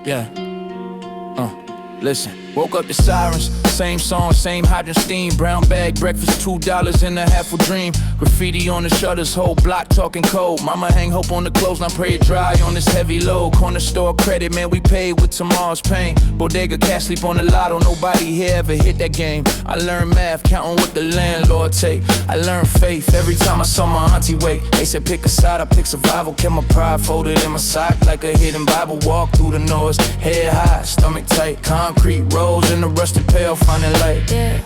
Yeah. Listen. Woke up to sirens, same song, same hydrant steam. Brown bag, breakfast, $2 and a half a dream. Graffiti on the shutters, whole block talking cold. Mama hang hope on the clothes, now pray it dry on this heavy load. Corner store credit, man, we paid with tomorrow's pain. Bodega cash sleep on the lotto, nobody here ever hit that game. I learned math, counting what the landlord take. I learned faith every time I saw my auntie wake. They said pick a side, I pick survival. Kept my pride folded in my sock like a hidden Bible. Walk through the noise, head high, stomach tight. Concrete roads in the rusted pail, finding light. Yeah,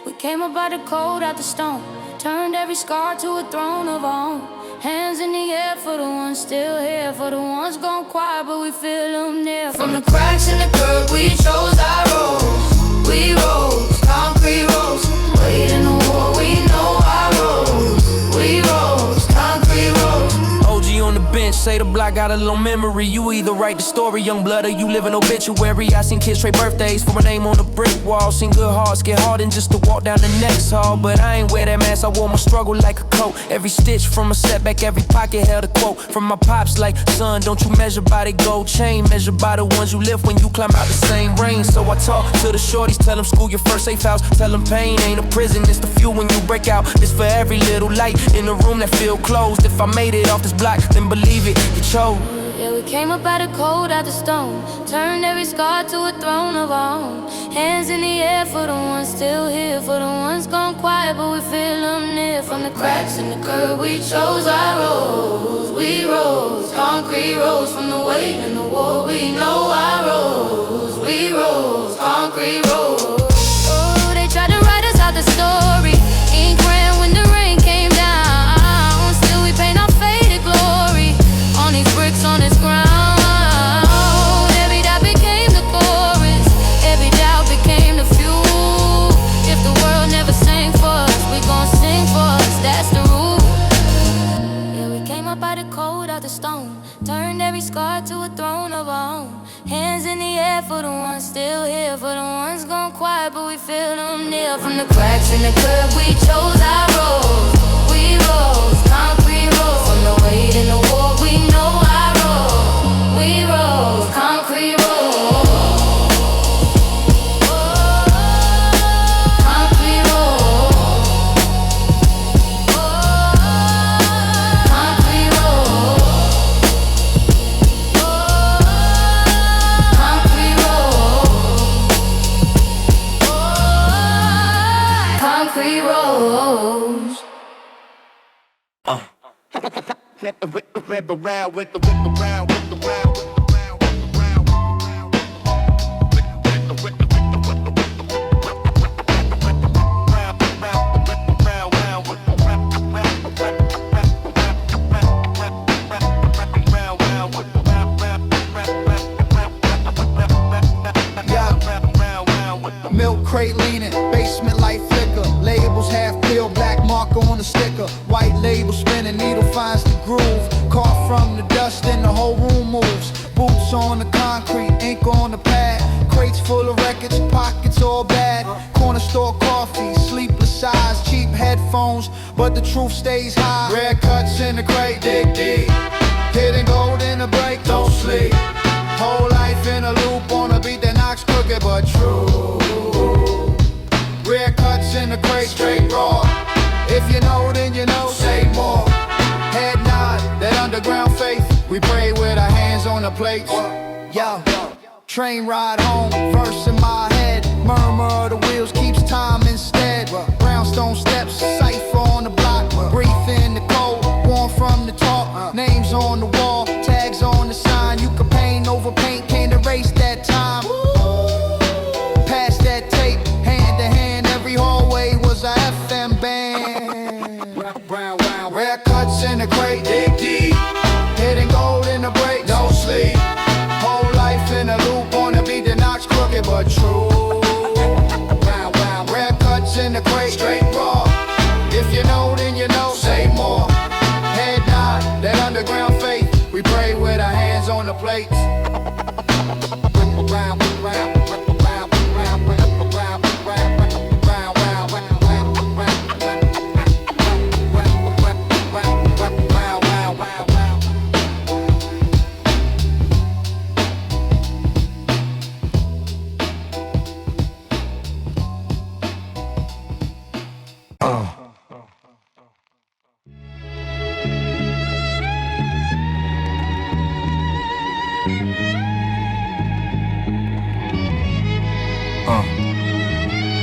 we came up out the cold, out the stone. Turned every scar to a throne of our own. Hands in the air for the ones still here. For the ones gone quiet, but we feel them near. From the cracks in the curb, we chose our roads. We rose, concrete roads. Wait in the war, we know our roads. We rose, concrete roads. OG on the bench, say the block got a low memory. You either write the story, young blood, or you live an obituary. I seen kids trade birthdays for my name on the brick wall. Seen good hearts get hardened just to walk down the next hall. But I ain't wear that mask, I wore my struggle like a coat. Every stitch from a setback, every pocket held a quote from my pops like, son, don't you measure by the gold chain. Measure by the ones you lift when you climb out the same range. So I talk to the shorties, tell them school your first safe house. Tell them pain ain't a prison, it's the fuel when you break out. It's for every little light in the room that feel closed. If I made it off this block, then believe it, you chose. Yeah, we came up out of cold, out the stone. Turned every scar to a throne of our own. Hands in the air for the ones still here. For the ones gone quiet, but we feel them near. From the cracks in the curb, we chose our roads. We rose, concrete roads. From the weight and the war, we know our roads. We rose, concrete roads. Oh, they tried to write us out the story. Ink ran when the rain came down. Still we paint our faded glory on these bricks on this ground. Every doubt became the chorus. Every doubt became the fuel. If the world never sang for us, we gon' sing for us. That's the rule. Yeah, we came up out of cold, out the stone. Turned every scar to a throne of our own. Hands in the air for the ones still here. For the ones gone quiet, but we feel them near. From the cracks in the curb, we chose our roads. We rose, concrete roads. From the weight and the war, we know our road. We rose, concrete roads. Concrete roads. Concrete roads. Concrete roads. Whip around with the whip around with the round. Milk crate leaning, basement light flicker. Labels half peeled, black marker on the sticker. White label spinning, needle finds the groove. Caught from the dust and the whole room moves. Boots on the concrete, ink on the pad. Crates full of records, pockets all bad. Corner store coffee, sleepless eyes. Cheap headphones, but the truth stays high. Red cuts in the crate, dig deep. Hitting gold in the break, don't sleep. Whole life in a loop on a beat that knocks crooked but true. Rare cuts in the crate, straight raw. If you know, then you know, say more. Head nod, that underground faith. We pray with our hands on the plates. Yo, train ride home, verse in my head. Murmur of the wheels keeps time instead. Brownstone steps, cipher on the block. Breathe in the cold, warm from the top. Names on the wall, tags on the sign. You can paint over paint, can't erase that time. Pass that tape, hand to hand. Every hallway was a FM band. Rare cuts in the crate, dig deep. Hitting gold in the break, don't sleep. Whole life in a loop on a beat that knocks crooked but true. Rare cuts in the crate, straight raw. If you know, then you know, say more. Head nod, that underground faith. We pray with our hands on the plates.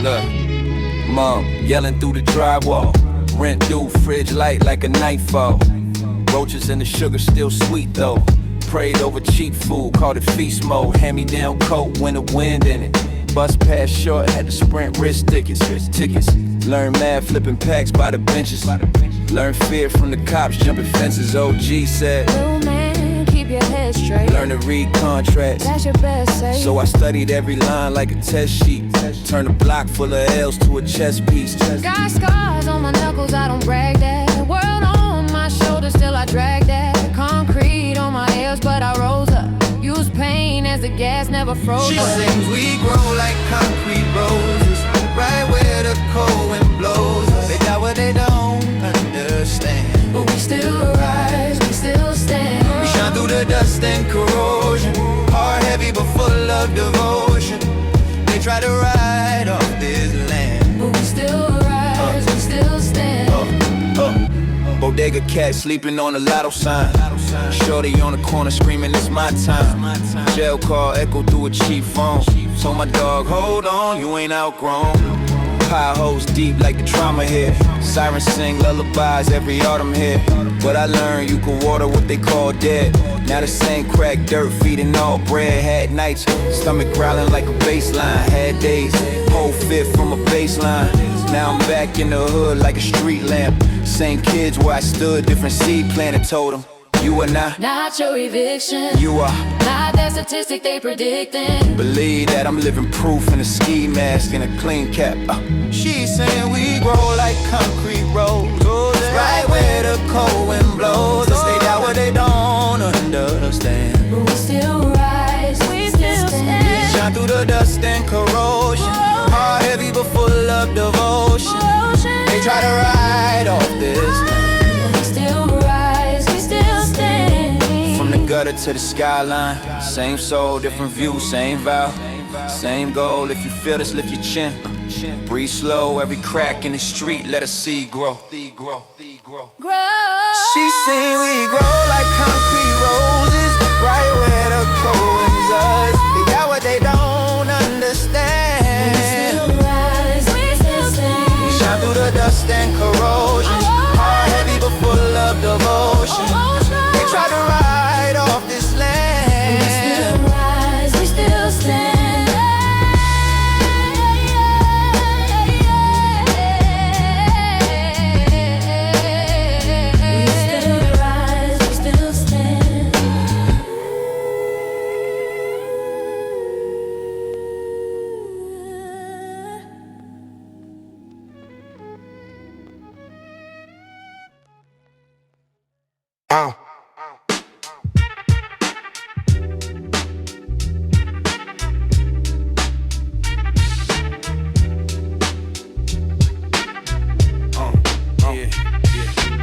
Look, mom yelling through the drywall. Rent due, fridge light like a nightfall. Roaches and the sugar still sweet though. Prayed over cheap food, called it feast mode. Hand-me-down coat, winter wind in it. Bus pass short, had to sprint wrist tickets. Learn math, flipping packs by the benches. Learn fear from the cops, jumping fences. OG said, Little man, keep your head straight. learn to read contracts. That's your best say. So I studied every line like a test sheet. Turn a block full of L's to a chess piece. Got scars on my knuckles, I don't brag that. World on my shoulders, still I drag that. Concrete on my ears, but I rose up. Use pain as the gas never froze She up. sings, we grow like concrete roses, right where the cold wind blows. They got what they don't understand, But we still rise, we still stand. we shine through the dust and corrosion. Heart heavy but full of devotion. They try to ride off this land, But we still rise, we still stand. Bodega cat sleeping on a lotto sign. Shorty on the corner screaming, it's my time. Jail call echo through a cheap phone. Told my dog, hold on, you ain't outgrown. Pie holes deep like the trauma here. Sirens sing lullabies every autumn here. But I learned you can water what they call dead. Now the same crack dirt feeding all bread. Had nights, stomach growling like a baseline. Had days, whole fifth from a baseline. Now I'm back in the hood like a street lamp. Same kids where I stood, different seed planted. Told them, you are Not your eviction. you are. Not that statistic they predicting. Believe that I'm living proof in a ski mask and a clean cap. She's saying we grow like concrete roads, right where the cold wind blows. They got what they don't understand, But we still rise, we still stand. shine through the dust and corrosion. Heart heavy but full of devotion. They try to ride off this land. But we still rise, we still stand. From the gutter to the skyline, same soul, different view, same vow, same goal. If you feel this, lift your chin. Breathe slow, every crack in the street, let us see grow. Grow. She sing we grow like concrete roses, right where the cold winds us. They got what they don't understand. Still rise, we still stand. Shine through the dust and corrosion. Heart heavy but full of devotion. ocean. They try to ride off this land. We still rise, we still stand. We still rise, we still stand. Oh.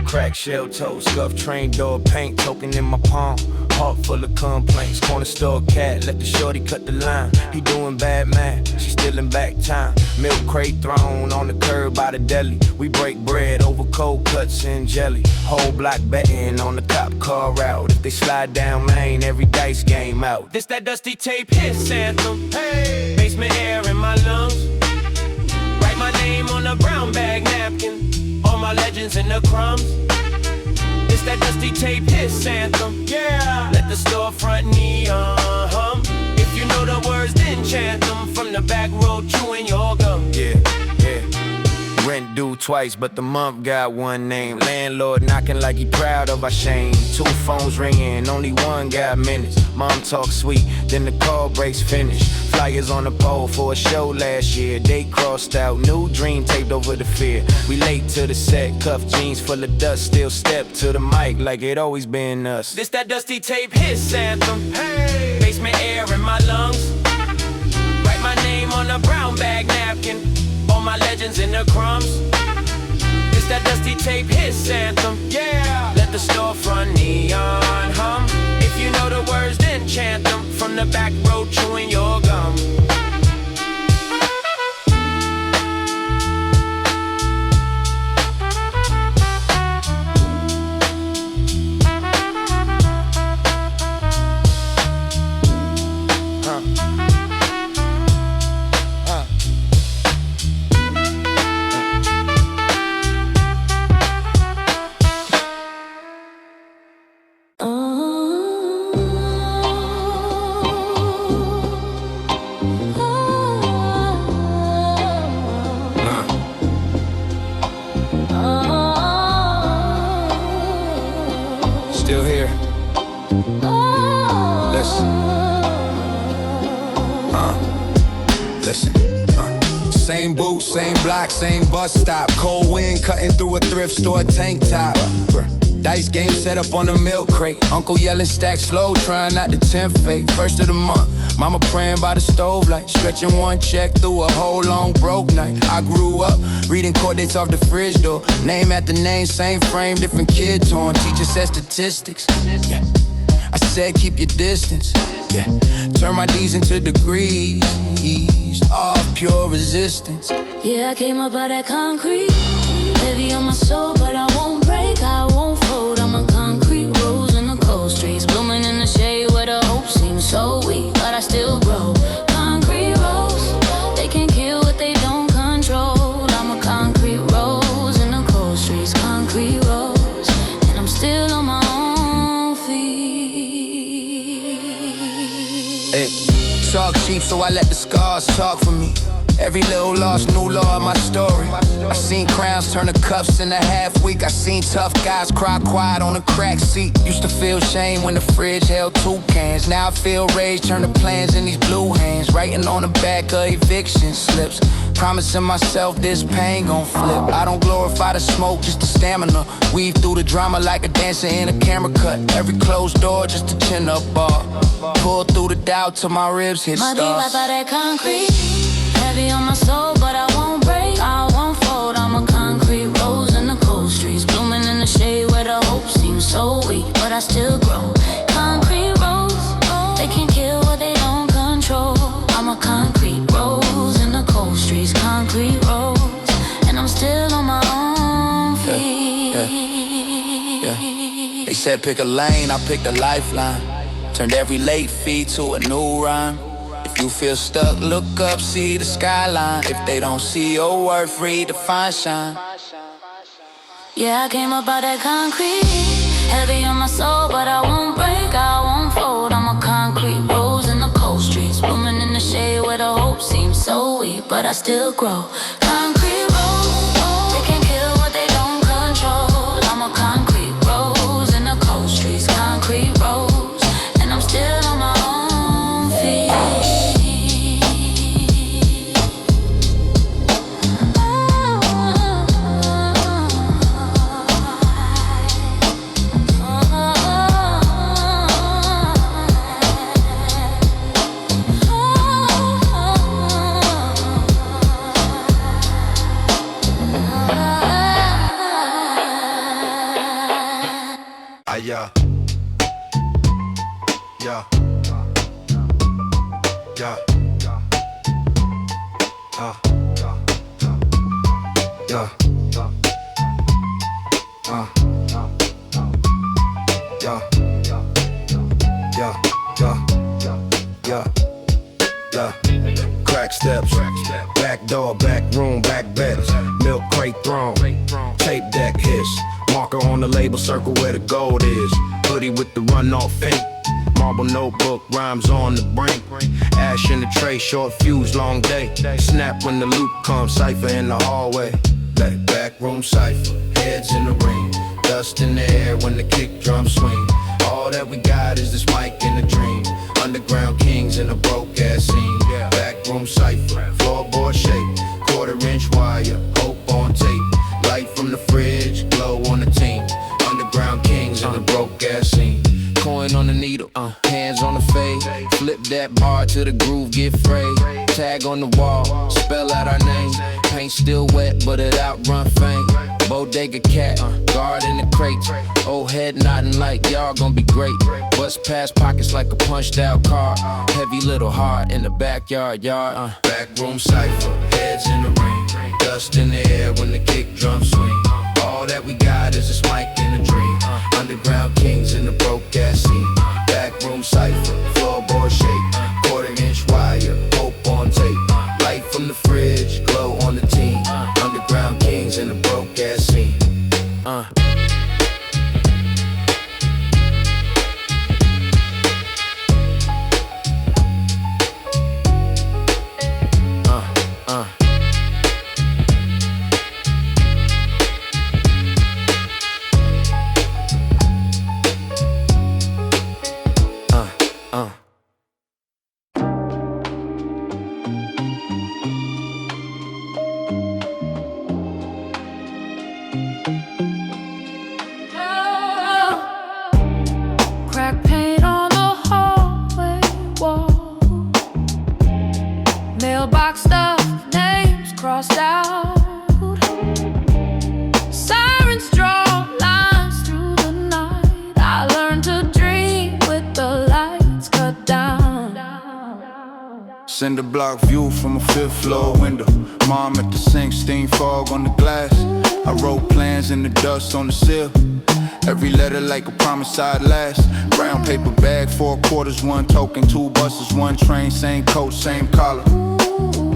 Crack shell toe, scuff train door paint, token in my palm. Heart full of complaints, corner store cat, let the shorty cut the line. He doing bad man, she stealing back time. Milk crate thrown on the curb by the deli. We break bread over cold cuts and jelly. Whole block betting on the cop car route. If they slide down Main, every dice game out. This that dusty tape hiss anthem. Hey, basement air in my lungs. Write my name on a brown bag napkin. All my legends in the crumbs. It's that dusty tape hiss anthem. Yeah. Let the storefront neon hum. If you know the words, then chant them. From the back road, chewing your gum. Yeah, yeah. Rent due twice, but the month got one name. Landlord knocking like he proud of our shame. Two phones ringing, only one got minutes. Mom talk sweet, then the call breaks finish. Flyers on the pole for a show last year. They crossed out, new dream taped over the fear. We late to the set, cuff jeans full of dust. Still step to the mic like it always been us. This that dusty tape hiss anthem. Hey, basement air in my lungs. Write my name on a brown bag napkin. All my legends in the crumbs. It's that dusty tape hiss anthem. Yeah. Let the storefront neon hum. If you know the words, then chant them. From the back road, chewing your gum. Still here. Listen. Same boots, same block, same bus stop. Cold wind cutting through a thrift store tank top. Dice game set up on a milk crate. Uncle yelling stack slow, trying not to tempt fate. First of the month, mama praying by the stove light. Stretching one check through a whole long broke night. I grew up reading court dates off the fridge door. Name after name, same frame, different kids on. Teacher said statistics. Yeah. I said keep your distance. Yeah. Turn my D's into degrees. All pure resistance. Yeah, I came up out that concrete. Heavy on my soul, but I won't break, I won't fold. I'm a concrete rose in the cold streets. Blooming in the shade where the hope seems so weak, but I still grow. Concrete rose, they can kill what they don't control. I'm a concrete rose in the cold streets. Concrete rose, and I'm still on my own feet. Hey, talk cheap, so I let the scars talk for me. Every little loss, new law in my story. I seen crowns turn to cuffs in a half week. I seen tough guys cry quiet on a crack seat. Used to feel shame when the fridge held 2 cans. Now I feel rage turn to plans in these blue hands. Writing on the back of eviction slips. Promising myself this pain gon' flip. I don't glorify the smoke, just the stamina. Weave through the drama like a dancer in a camera cut. Every closed door, just a chin up bar. Pull through the doubt till my ribs hit my stars. deep life out that concrete. Heavy on my soul, but I won't break, I won't fold. I'm a concrete rose in the cold streets. Blooming in the shade where the hope seems so weak, but I still grow. Concrete rose, they can kill what they don't control. I'm a concrete rose in the cold streets. Concrete rose, and I'm still on my own feet. Yeah. They said pick a lane, I picked a lifeline. Turned every late fee to a new rhyme. If you feel stuck, look up, see the skyline. If they don't see your worth, read the fine shine. Yeah, I came up out that concrete. Heavy on my soul, but I won't break, I won't fold. I'm a concrete rose in the cold streets, blooming in the shade where the hope seems so weak, but I still grow. Concrete rose, they can't kill what they don't control. I'm a concrete rose in the cold streets, concrete rose, and I'm still on my own feet. Yeah. Yeah. Yeah. Yeah. Yeah. Crack steps, back door, back room, back beds, milk crate throne, tape deck hiss, marker on the label, circle where the gold is, hoodie with the runoff fink, marble notebook, rhymes on the brink, ash in the tray, short fuse, long day, snap when the loop comes, cipher in the hallway, back room cipher, heads in the ring, dust in the air when the kick drum swing, all that we got is this mic in the dream, underground kings in a broke ass scene, backroom cipher, floorboard shape, quarter-inch wire, hope on tape, light from the fridge, glow on the team, underground kings in a broke ass scene, coin on the needle, hands on the fade, flip that bar till the groove get frayed, tag on the wall, spell out our name, paint still wet but it outrun fame, bodega cat, guard in the crates, old head nodding like y'all gon' be great, bust past pockets like a punched out car, heavy little heart in the backyard, backroom cipher, heads in the ring, dust in the air when the kick drum swing, all that we got is this mic in a dream, underground kings in the broke ass scene, backroom cipher, floorboard shape, quarter-inch wire, hope on tape, light from the fridge, glow on the team, underground kings in the broke ass scene. Crack paint on the hallway wall, mailbox stuff, names crossed out, sirens draw lines through the night. I learned to dream with the lights cut down. Cinder block view from a 5th floor window. Mom at the sink, steam fog on the glass. I wrote plans in the dust on the sill. Every letter like a promise I'd last. Brown paper bag, 4 quarters, 1 token, 2 buses, 1 train, same coat, same collar.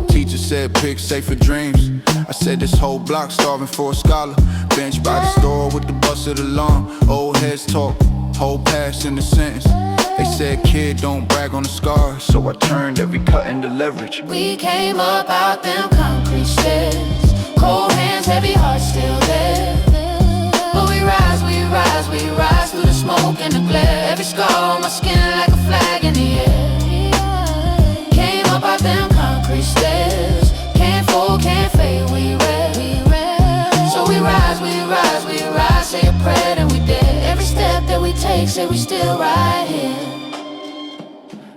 Teacher said pick safer dreams. I said this whole block starving for a scholar. Bench by the store with the bus of the lawn. Old heads talk, whole past in the sentence. They said kid don't brag on the scars, so I turned every cut into leverage. We came up out them concrete stairs, cold hands, heavy hearts still there. But we rise, we rise, we rise through the smoke and the glare. Every scar on my skin like a flag in the air. Came up out them concrete stairs, can't fall, can't fade, we red. So we rise, we rise, we rise, say a prayer and we dare. Every step that we take, say we still right here.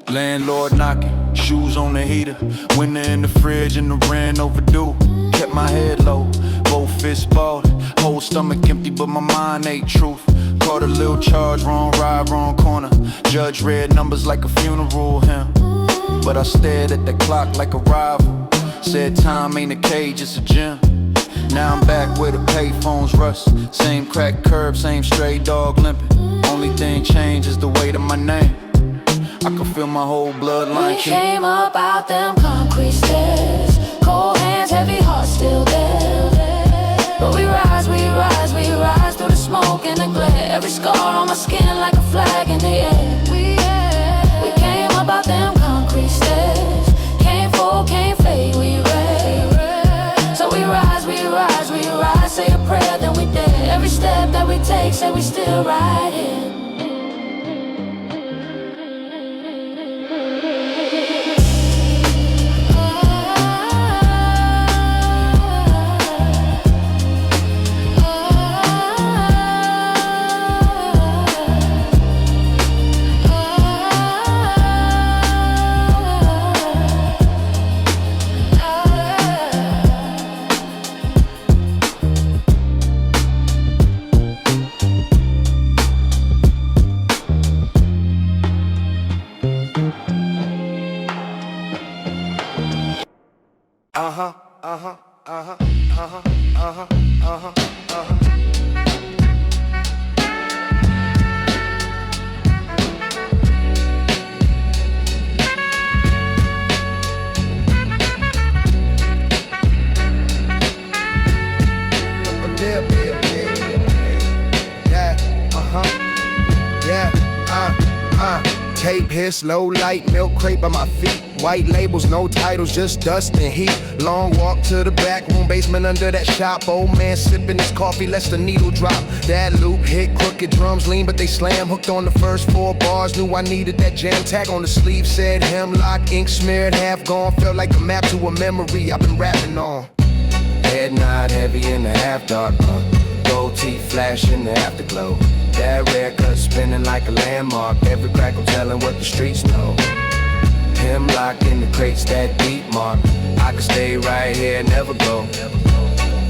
Landlord knocking, shoes on the heater, winter in the fridge and the rent overdue. Kept my head low, both fists ballin', whole stomach empty but my mind ate truth. Caught a little charge, wrong ride, wrong corner. Judge read numbers like a funeral hymn, but I stared at the clock like a rival. Said time ain't a cage, it's a gym. Now I'm back where the payphones rust. Same cracked curb, same stray dog limping. Only thing changed is the weight of my name. I can feel my whole bloodline. We came up out them concrete stairs, cold hands, heavy hearts still there. But we rise, we rise, we rise through the smoke and the glare. Every scar we still riding. Tape here, slow light, milk crate by my feet. White labels, no titles, just dust and heat. Long walk to the back room, basement under that shop. Old man sipping his coffee, lets the needle drop. That loop hit, crooked drums lean, but they slam. Hooked on the first 4 bars, knew I needed that jam. Tag on the sleeve said hemlock, ink smeared, half gone. Felt like a map to a memory I've been rapping on. Head nod heavy in the half dark, gold teeth flash in the afterglow. That red cut spinning like a landmark. Every crackle telling what the streets know. Hemlock in the crates, that deep mark. I could stay right here, never go.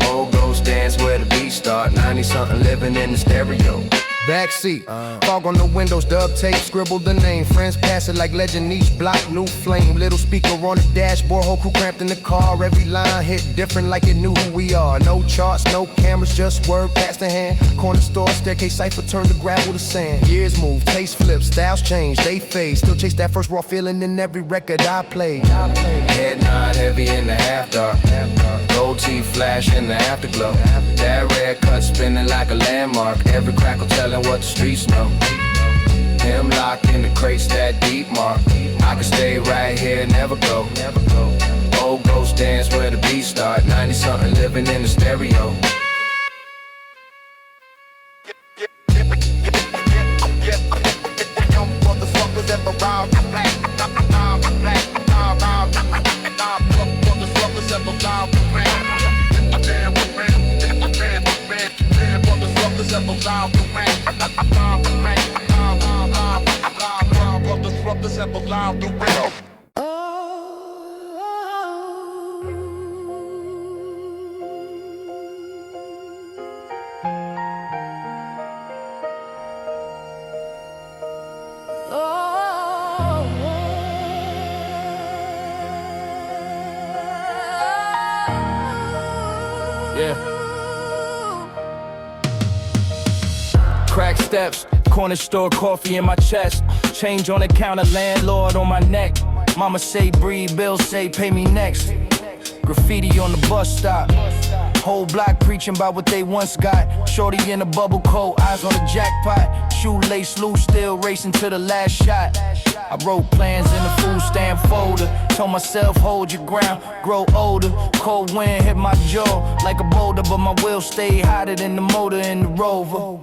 Old ghost dance where the beat start. 90 something living in the stereo. Backseat, fog on the windows, dub tape, scribbled the name. Friends pass it like legend, each block, new flame. Little speaker on the dashboard, whole crew cramped in the car. Every line hit different like it knew who we are. No charts, no cameras, just word past the hand. Corner store, staircase, cipher, turn to gravel to sand. Years move, taste flip, styles change, they fade. Still chase that first raw feeling in every record I played. Head nod heavy in the half dark. Gold teeth flash in the afterglow. That red cut spinning like a landmark. Every crackle telling what the streets know. Hemlock in the crates, that deep mark. I can stay right here, never go. Old ghost dance where the beat start. 90 something living in the stereo. Crack steps, corner store coffee in my chest. Change on the counter, landlord on my neck. Mama say breathe, bills say pay me next. Graffiti on the bus stop. Whole block preaching about what they once got. Shorty in a bubble coat, eyes on the jackpot. Shoelace loose, still racing to the last shot. I wrote plans in the food stamp folder. Told myself hold your ground, grow older. Cold wind hit my jaw like a boulder, but my will stayed hotter than the motor in the Rover.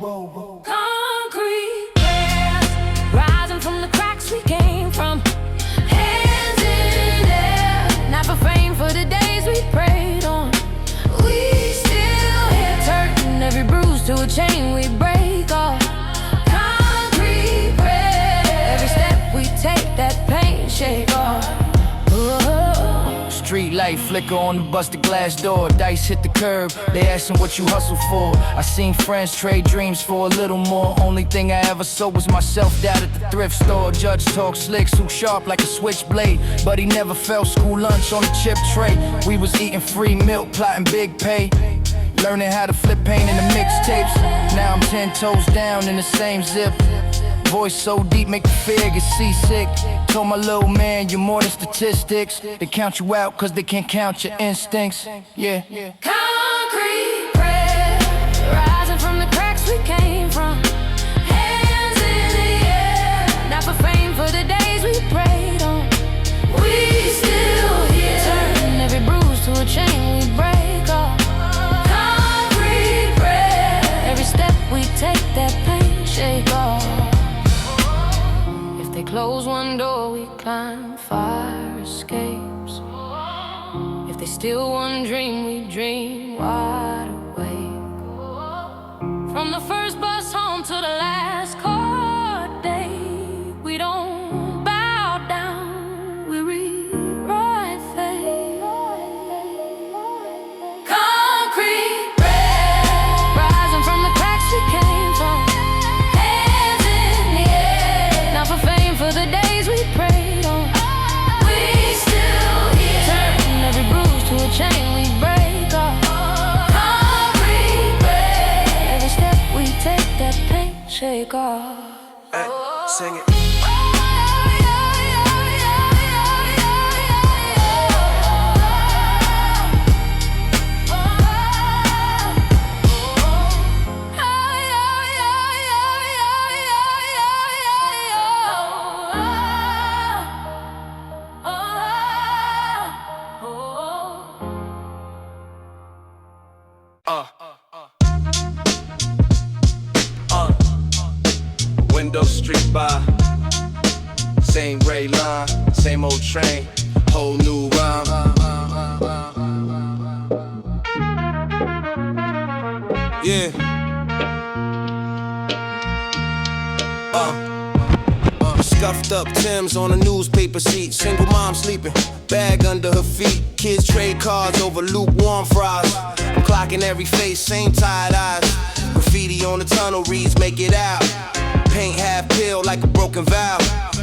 Concrete prayers rising from the cracks we came from. Hands in air, not for fame, for the days we prayed on. We still here, turning every bruise to a chain we break off. Concrete prayers, every step we take, that pain shake off. Street light flicker on the busted glass door. Dice hit the curb, they asking what you hustle for. I seen friends trade dreams for a little more. Only thing I ever saw was myself down at the thrift store. Judge talk slick, too sharp like a switchblade, but he never felt school lunch on the chip tray. We was eating free milk, plotting big pay. Learning how to flip paint in the mixtapes. Now I'm 10 toes down in the same zip. Voice so deep, make the fear get seasick. Told my little man, you're more than statistics. They count you out cause they can't count your instincts. Yeah. Concrete prayers rising from the cracks we came from. Hands in the air, not for fame, for the days we prayed on. We still here, turning every bruise to a chain we break off. Concrete prayers, every step we take, that close one door, we climb fire escapes. If there's still one dream, we dream wide awake. From the first bus home to the last court day, we don't bow down, we rewrite fate. Concrete bread, rising from the cracks we came from. Hands in the air, not for fame, for the days we prayed on. We still here, turn every bruise to a chain we break off. Concrete bread, every step we take, that pain shake off. Hey, sing it. Window street by, same ray line, same old train, whole new rhyme. Yeah. Scuffed up Timbs on a newspaper seat, single mom sleeping, bag under her feet. Kids trade cards over lukewarm fries. I'm clocking every face, same tired eyes. Graffiti on the tunnel reads, make it out. Paint half peeled like a broken valve.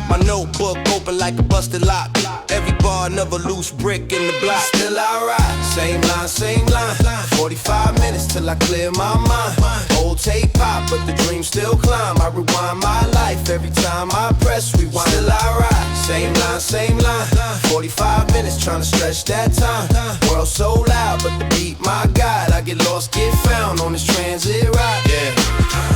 My notebook open like a busted lock. Every bar, another loose brick in the block. Still I ride, same line, same line. 45 minutes till I clear my mind. Old tape pop, but the dream still climb. I rewind my life every time I press rewind. Still I ride, same line, same line. 45 minutes trying to stretch that time. World so loud, but the beat, my God. I get lost, get found on this transit ride. Yeah.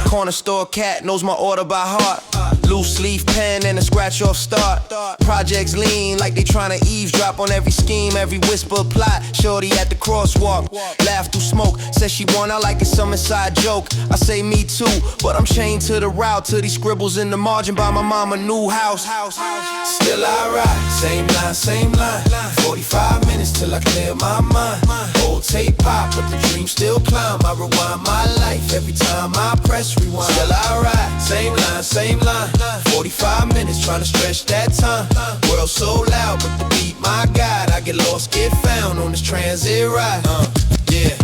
Corner store cat knows my order by heart. Loose leaf pen and a scratch off start. Projects lean like they tryna eavesdrop on every scheme, every whisper plot. Shorty at the crosswalk, laugh through smoke. Says she want out like it's some inside joke. I say me too, but I'm chained to the route. To these scribbles in the margin by my mama new house. Still I ride, same line, same line. 45 minutes till I clear my mind. Old tape pop, but the dream still climb. I rewind my life every time I press rewind. Still I ride, same line, same line. 45 minutes trying to stretch that time. World so loud, but the beat, my God. I get lost, get found on this transit ride. Yeah.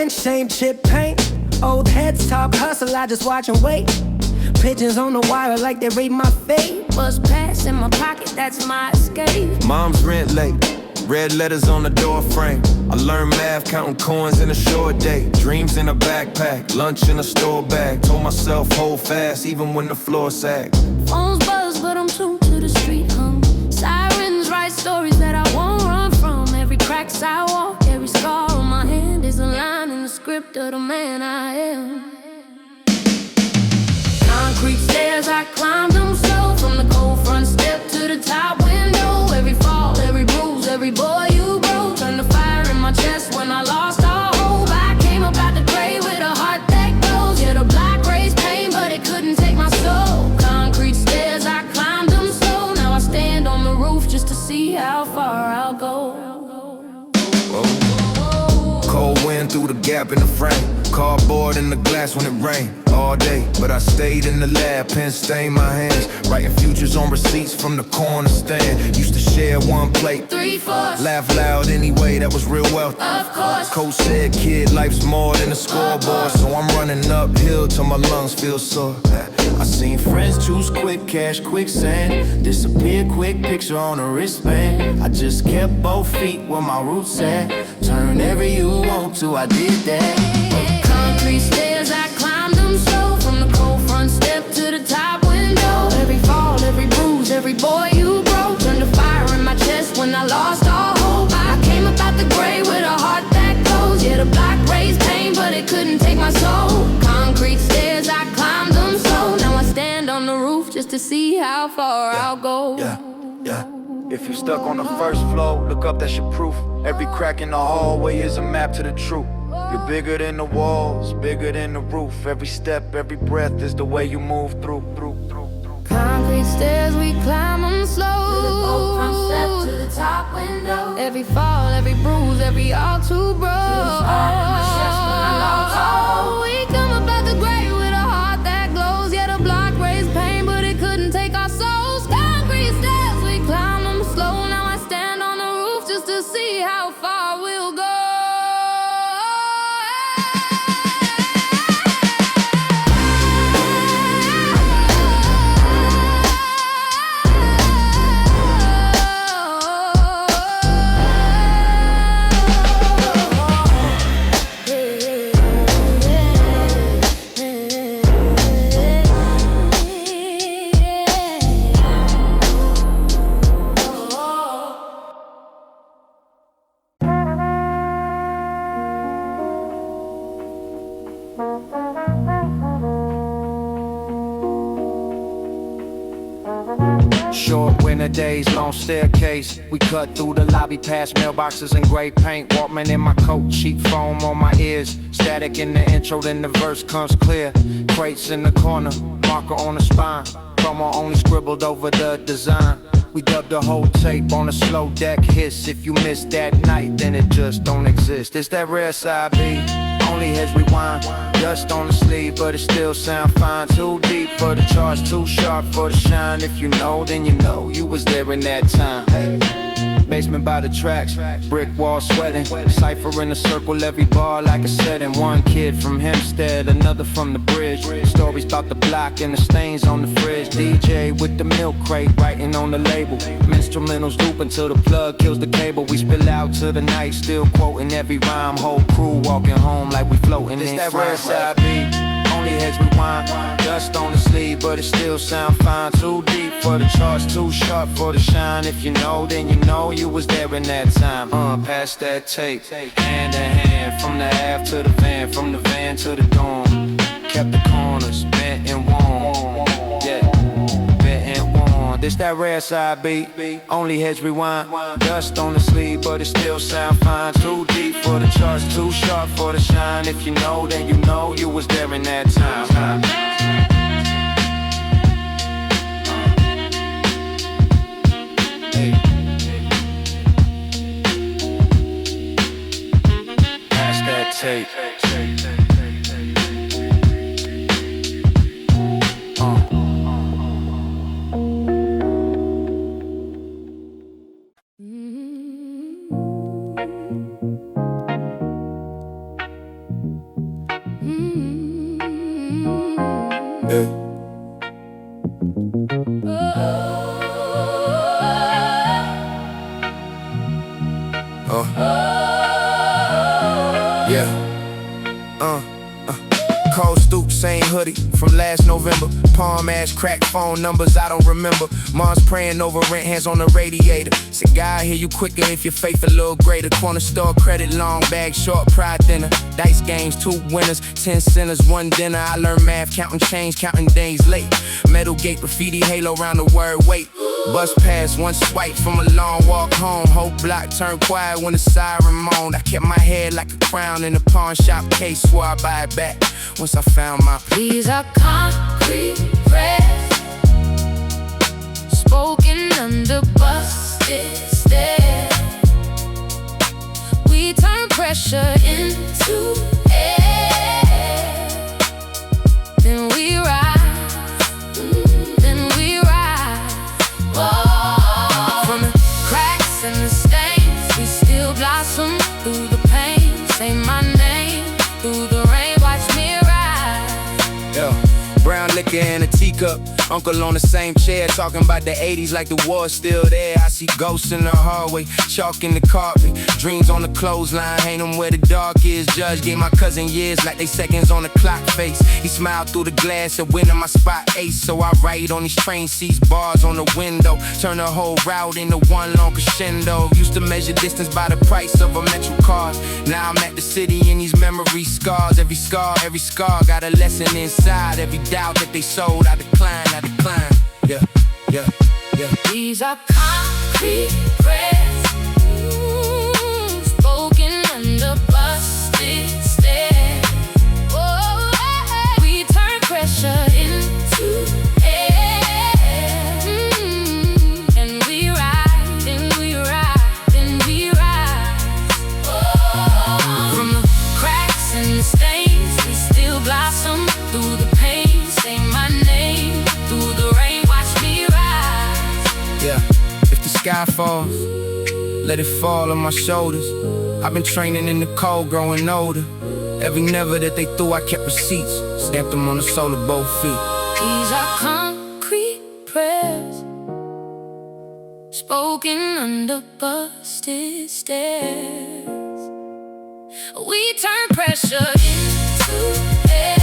Same chip paint, old heads talk hustle, I just watch and wait. Pigeons on the wire like they read my fate. Bus pass in my pocket, that's my escape. Mom's rent late, red letters on the door frame. I learned math, counting coins in a short day. Dreams in a backpack, lunch in a store bag. Told myself hold fast, even when the floor sagged. Phones buzz, but I'm tuned to the street hum. Sirens write stories that I won't run from. Every crack I walk, every scar on my hand is a line in the script of the man I am. Concrete stairs, I climbed them slow. From the cold front step to the top window. Every fall, every bruise, every boy you broke. Turned the fire in my chest when I lost all hope. I came up out the grave with a heart that glows. Yeah, the black raised pain, but it couldn't take my soul. Concrete stairs, I climbed them slow. Now I stand on the roof just to see how far I'll go. Cold wind through the gap in the frame. Cardboard in the glass when it rained all day, but I stayed in the lab, pen stained my hands, writing futures on receipts from the corner stand. Used to share one plate, 3/4. laugh loud anyway, that was real wealth. Of course. Coach said, kid, life's more than a scoreboard, so I'm running uphill till my lungs feel sore. I seen friends choose quick cash, quicksand, disappear quick, picture on a wristband. I just kept both feet where my roots at, turn every you want to, I did that. Concrete stairs, I climbed them slow, from the cold front step to the top window. Every fall, every bruise, every boy you broke, turned a fire in my chest when I lost all hope. I came up out the grave with a heart that glows. Yeah, the block raised pain, but it couldn't take my soul. Concrete stairs, I climbed them slow. Now I stand on the roof just to see how far I'll go. If you stuck on the first floor, look up, that's your proof. Every crack in the hallway is a map to the truth. You're bigger than the walls, bigger than the roof. Every step, every breath is the way you move through. Concrete stairs, we climb them slow. From step to the top window. Every fall, every bruise, every all too broke. We come up out the grave with a heart that glows. Yeah, the block raised pain, but it couldn't take our souls. Concrete stairs, we climb them slow. Now I stand on the roof just to see how far we'll go. Short winter days, long staircase. We cut through the lobby past mailboxes and gray paint. Walkman in my coat, cheap foam on my ears. Static in the intro, then the verse comes clear. Crates in the corner, marker on the spine. Promo only scribbled over the design. We dubbed the whole tape on a slow deck hiss. If you missed that night, then it just don't exist. It's that rare side B, only heads rewind. Dust on the sleeve, but it still sound fine. Too deep for the charge, too sharp for the shine. If you know, then you know you was there in that time. Basement by the tracks, brick wall sweating. Cipher in a circle, every bar like a setting. One kid from Hempstead, another from the bridge. Stories about the block and the stains on the fridge. DJ with the milk crate, writing on the label. Instrumentals loop until the plug kills the cable. We spill out to the night, still quoting every rhyme. Whole crew walking home like we floating in that rare side beat. Only heads rewind, dust on the sleeve, but it still sound fine. Too deep for the charts, too sharp for the shine. If you know, then you know you was there in that time. Pass that tape, hand in hand, from the Ave to the van, from the van to the dorm. Kept the corners bent and warm, yeah, bent and warm. This that rare side beat, only heads rewind. Dust on the sleeve, but it still sound fine. Too deep for the charts, too sharp for the shine. If you know, then you know you was there in that time. Pass that tape. Cold stoop, same hoodie from last November. Palm ash, crack phone numbers I don't remember. Mom's praying over rent, hands on the radiator. Said God hear you quicker if your faith a little greater. Corner store credit, long bag, short pride dinner. Dice games, 2 winners, 10 sinners, 1 dinner. I learned math, counting change, counting days late. Metal gate, graffiti, halo round the word wait. Bus pass, 1 swipe from a long walk home. Whole block turned quiet when the siren moaned. I kept my head like a crown in a pawn shop case. Swore I'd buy it back once I found my. These are concrete prayers, spoken under busted stairs. We turn pressure into air. Yeah. Brown liquor in a teacup. Uncle on the same chair, talking about the 80's like the war's still there. I see ghosts in the hallway, chalk in the carpet, dreams on the clothesline, hang them where the dark is. Judge gave my cousin years like they seconds on the clock face. He smiled through the glass and went in my spot ace. So I write on these train seats, bars on the window, turn the whole route into one long crescendo. Used to measure distance by the price of a metro card. Now I'm at the city in these memory scars. Every scar got a lesson inside. Every doubt that they sold, I decline. Yeah, yeah, yeah. These are concrete prayers, spoken under busted stairs. Oh, we turn pressure into air, and we rise, and we rise, and we rise. Oh, from the cracks and stains, we still blossom through the pain. Say my name through the rain, watch me rise. Yeah, if the sky falls, let it fall on my shoulders. I've been training in the cold, growing older. Every never that they threw, I kept receipts, stamped them on the sole of both feet. These are concrete prayers, spoken under busted stairs. We turn pressure into air.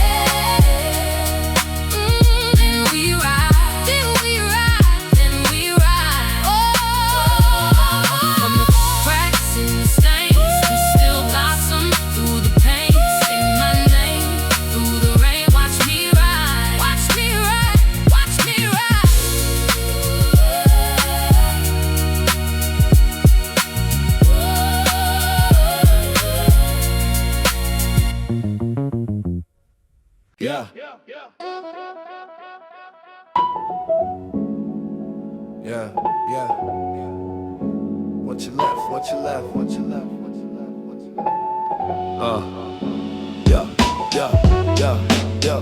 Yeah. Yeah, yeah. What you left, what you left, what you left, what you left, what you left. Yeah, yeah, yeah, yeah, yeah.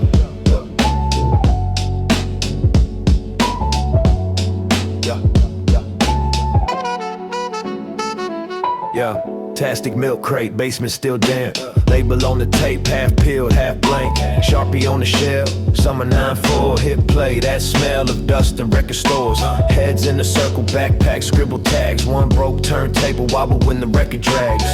Yeah, Tastic milk crate, basement still damp. Label on the tape, half peeled, half blank. Sharpie on the shell, summer 9-4, hit play. That smell of dust in record stores. Heads in a circle, backpack, scribble tags. One broke turntable, wobble when the record drags.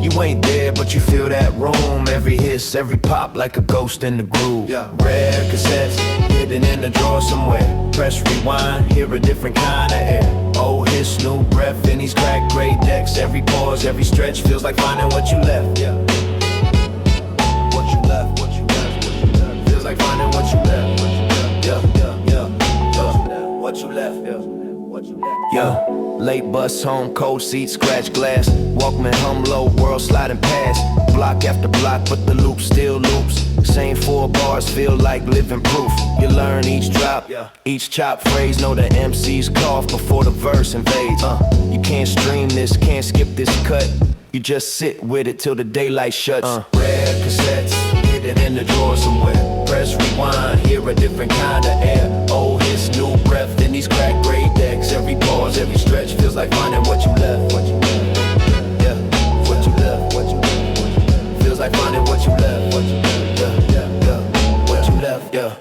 You ain't there, but you feel that room. Every hiss, every pop, like a ghost in the groove. Rare cassettes, hidden in the drawer somewhere. Press rewind, hear a different kind of air. Old hiss, new breath in these cracked gray decks. Every pause, every stretch feels like finding what you left. What you left, what you left, what you left. Feels like finding what you left. What you left, what you left. Yeah, late bus home, cold seat, scratch glass. Walkman hum low, world sliding past. Block after block, but the loop still loops. Same 4 bars feel like living proof. You learn each drop, each chop phrase. Know the MC's cough before the verse invades. You can't stream this, can't skip this cut. You just sit with it till the daylight shuts. Rare cassettes, hidden in the drawer somewhere. Press rewind, hear a different kind of air. Old hits, new breath in these cracked gray decks. Every pause, every stretch feels like finding what you left. What you left, yeah. What you left, what you left, what you left. Feels like finding what you left. What you left, yeah. What you left, yeah.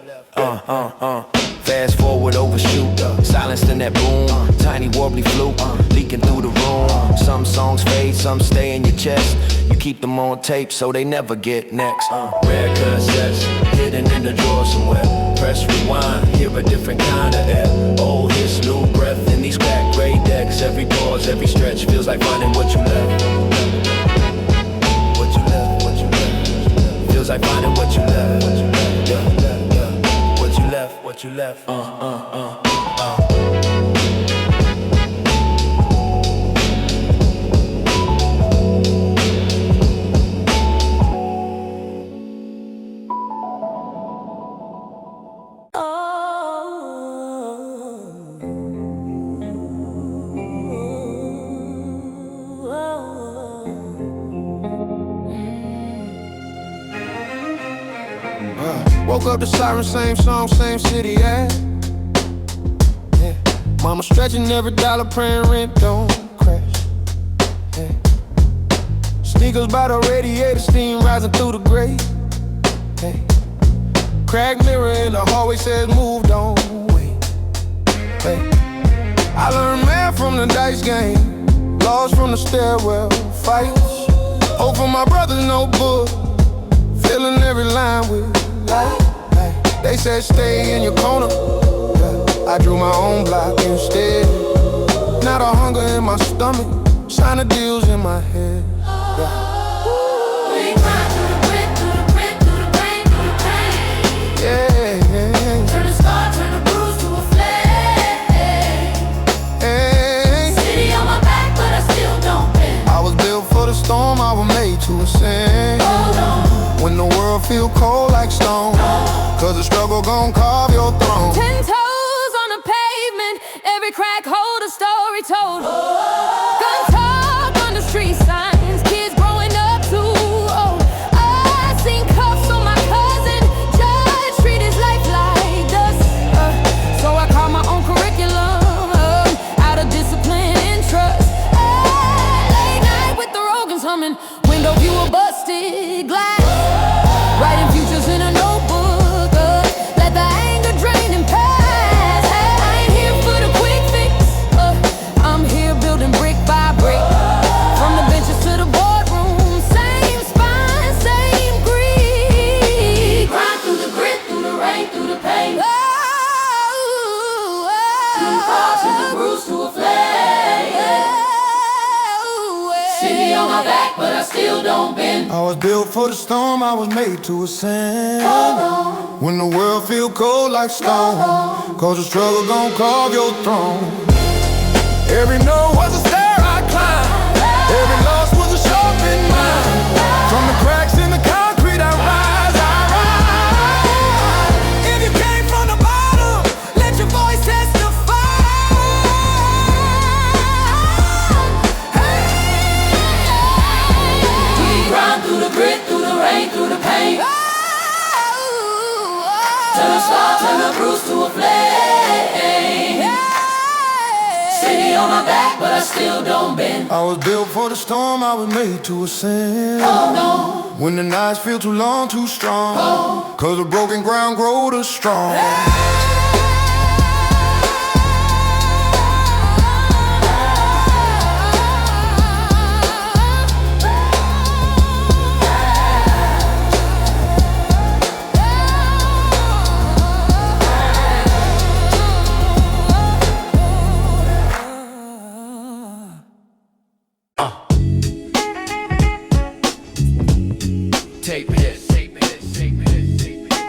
Fast forward, overshoot. Silenced in that boom. Tiny warbly flute, leaking through the room. Some songs fade, some stay in your chest. You keep them on tape so they never get next. Rare cassettes, hidden in the drawer somewhere. Press rewind, hear a different kind of air. Old hits, new breath in these cracked gray decks. Every pause, every stretch feels like finding what you left. What you left, what you left. Feels like finding what you left. What you left, yeah. What you left, what you left. Woke up the siren, same song, same city, yeah. Mama stretching every dollar, praying rent don't crash. Yeah. Sneakers by the radiator, steam rising through the grate. Hey. Cracked mirror in the hallway says move, don't wait. Hey. I learned math from the dice game, lost from the stairwell fights. Hope for my brother's notebook, filling every line with light. They said stay in your corner, yeah. I drew my own block instead. Now the hunger in my stomach, signing deals in my head, yeah. We grind through the grit, through the grit, through the pain, through the pain. Yeah. Turn the scar, turn the bruise to a flame. Hey. City on my back, but I still don't bend. I was built for the storm, I was made to ascend. Hold on. When the world feel cold like stone, cause the struggle gon' carve your throne. 10 toes on the pavement, every crack hold a story told. Gun talk on the street signs, kids growing up too old. I seen cuffs on my cousin, judge treat his life like dust. So I caught my own curriculum, out of discipline and trust. Late night with the Rogans humming, window view of busted glass. Writing futures in a notebook, let the anger drain and pass. I ain't here for the quick fix, I'm here building brick by brick. From the benches to the boardroom, same spine, same greed. Grind through the grit, through the rain, through the pain. Through the bars and the bruise to a flame. City on my back, but I still don't bend. I was built for the storm, I was made to ascend. Hold on. When the world feel cold like stone, cause the struggle gon' carve your throne. Every no was a stair I climbed, every loss was a sharpened mind. From the cracks in the concrete I rise, I rise. If you came from the bottom, let your voice testify. We grind through the grit, through the rain, through the pain. Turn the scar, turn the bruise to a flame. City on my back, but I still don't bend. I was built for the storm, I was made to ascend. Oh no. When the nights feel too long, too strong, cause the broken ground grow to strong. Tape hit, tape hit, tape hit, tape hit.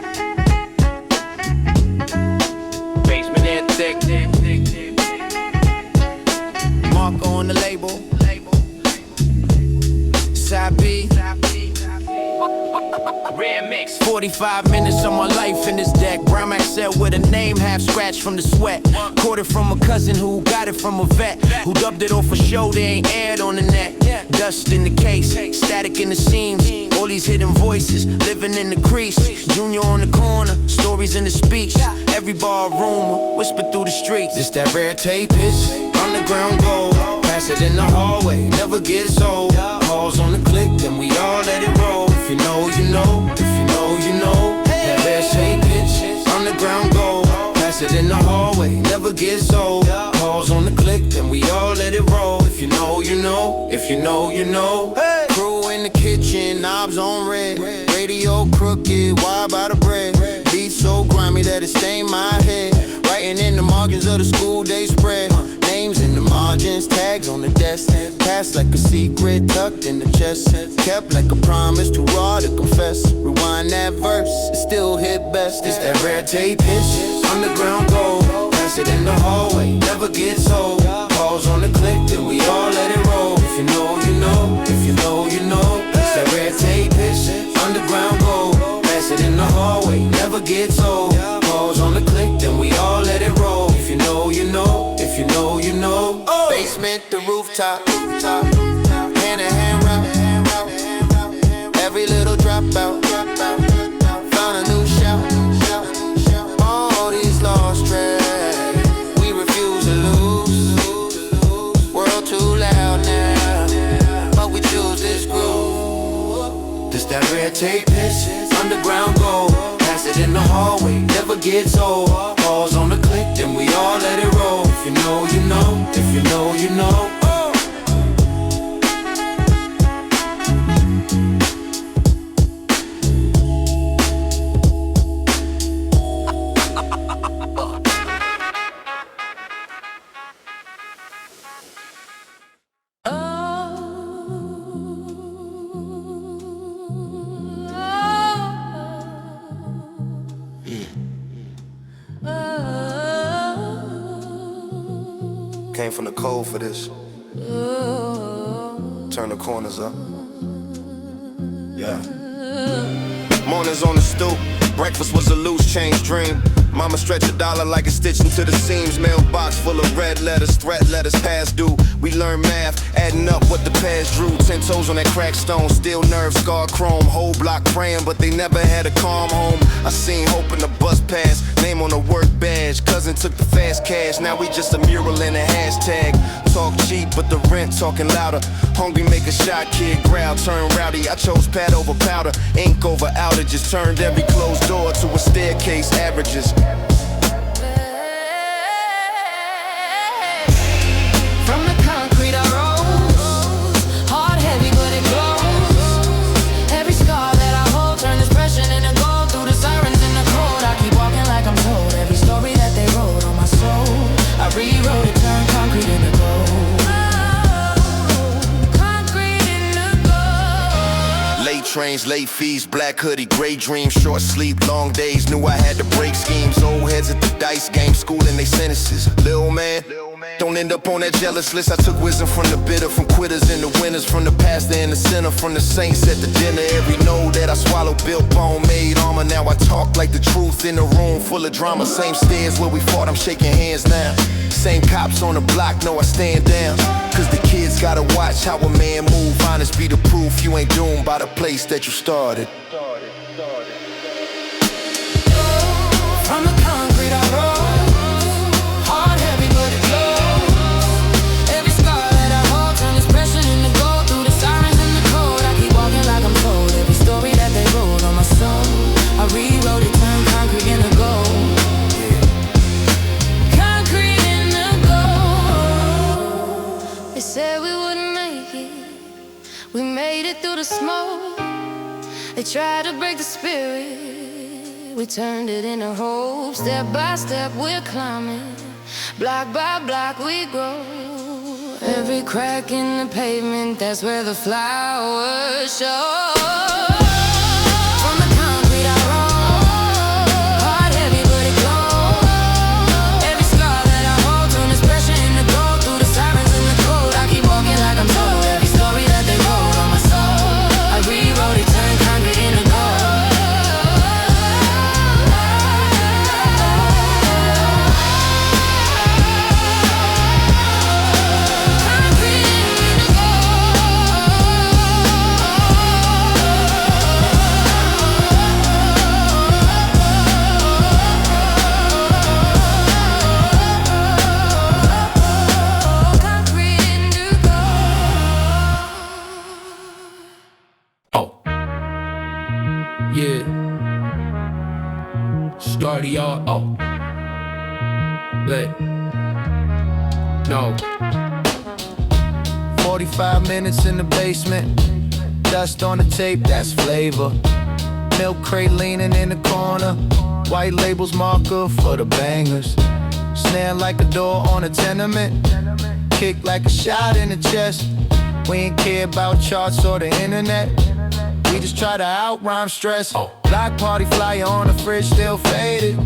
Basement in thick, Mark on the label, Side B. Remix. 45 minutes of my life in this deck. Brown XL with a name half scratched from the sweat. Caught it from a cousin who got it from a vet, who dubbed it off a show they ain't aired on the net. Dust in the case, static in the seams. All these hidden voices living in the crease. Junior on the corner, stories in the speech. Every bar rumor whispered through the streets. It's that rare tape, it's underground gold. Pass it in the hallway, never gets old. Calls on the click, then we all let it roll. If you know, you know. If you know, you know. That rare tape, it's underground gold. Pass it in the hallway, never gets old. Calls on the click, then we all let it roll. If you know, you know. If you know, you know. Crew in the kitchen, knobs on red. Radio crooked, wide by the bread. Beat so grimy that it stained my head. Writing in the margins of the school day spread. Names in the margins, tags on the desk. Passed like a secret, tucked in the chest. Kept like a promise, too raw to confess. Rewind that verse, it still hit best. It's that rare tape, it's underground gold. Pass it in the hallway, never gets old. Calls on the click, then we all let it roll. If you know, you know. If you know, you know. It's that rare tape, it's underground gold. Pass it in the hallway, never gets old. Calls on the click, then we all let it roll. If you know, you know. If you know, you know. Basement to rooftop, hand in hand route. Every little dropout, found a new shout. All these lost tracks, we refuse to lose. World too loud now, but we choose this groove. This that red tape, it's underground gold. Pass it in the hall. hallway, never gets old. Balls on the click, then we all let it roll. If you know, you know. If you know, you know. Came from the cold for this. Turn the corners up. Yeah. Mornings on the stoop. Breakfast was a loose change dream. Mama stretch $1 like it's stitched into the seams. Mailbox full of red letters, threat letters past due. We learn math, adding up what the past drew. 10 toes on that cracked stone, steel nerve, scar chrome. Whole block praying, but they never had a calm home. I seen hope in the bus pass, name on the work badge. Cousin took the fast cash, now we just a mural and a hashtag. Talk cheap, but the rent talking louder. Hungry, make a shot, kid growl, turn rowdy. I chose pad over powder, ink over outages. Turned every closed door to a staircase, averages. From the concrete I rose, hard, heavy, but it glows. Every scar that I hold, turn this pressure into gold. Through the sirens in the cold, I keep walking like I'm told. Every story that they wrote on my soul, I rewrote it, turned concrete into gold. Concrete into gold. Late trains, late fees, black hoodie, gray dreams, short sleep, long days. Knew I had to break schemes. Old heads at the dice game, schooling they sentences. Lil' man, don't end up on that jealous list. I took wisdom from the bitter, from quitters and the winners, from the pastor and the sinner, from the saints at the dinner. Every note that I swallowed built bone, made armor. Now I talk like the truth in a room full of drama. Same stairs where we fought, I'm shaking hands now. Same cops on the block, know I stand down. Cause the kids gotta watch how a man move. Honest be the proof, you ain't doomed by the place that you started. From the concrete I rose, hard, heavy, but it glows. Every scar that I hold, turn this pressure into gold. Through the sirens in the cold, I keep walking like I'm told. Every story that they wrote on my soul, I rewrote it, turned concrete into gold. Concrete into gold. They said we wouldn't make it, we made it through the smoke. They tried to break the spirit, we turned it into hope. Step by step we're climbing, block by block we grow. Every crack in the pavement, that's where the flowers show. From the concrete I rose, hard, heavy, but it glows. Every scar that I hold, turn this pressure into gold. Through the sirens in the cold, I keep walking like I'm told. Every story that they wrote on my soul, I rewrote it, turned concrete into gold. Yeah. Started y'all. Oh. But. No. 45 minutes in the basement. Dust on the tape, that's flavor. Milk crate leaning in the corner. White labels marker for the bangers. Snare like a door on a tenement. Kick like a shot in the chest. We ain't care about charts or the internet. We just try to out-rhyme stress. Block party flyer on the fridge, still faded.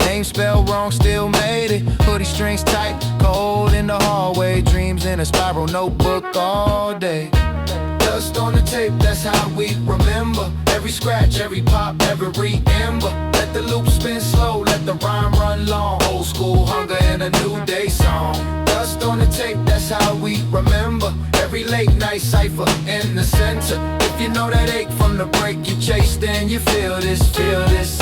Name spelled wrong, still made it. Hoodie strings tight, cold in the hallway. Dreams in a spiral notebook all day. Dust on the tape, that's how we remember. Every scratch, every pop, every ember. Let the loop spin slow, let the rhyme run long. Old school hunger in a new day song. Dust on the tape, that's how we remember. Every late night cipher in the center. If you know that ache from the break you chased, then you feel this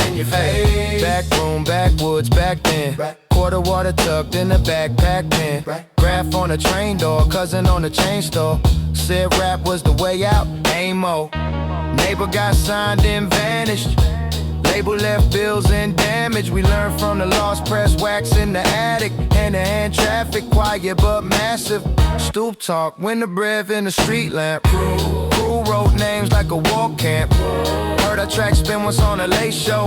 in your face. Back room, backwoods, back then. Quarter water tucked in the backpack pen. Graph on the train door, cousin on the chain store. Said rap was the way out, ain't mo. Neighbor got signed and vanished. Label left bills and damage. We learned from the lost press wax in the attic. Hand-to-hand traffic, quiet but massive. Stoop talk, winter breath in the street lamp. Crew wrote names like a war camp. Heard our track spin once on a late show.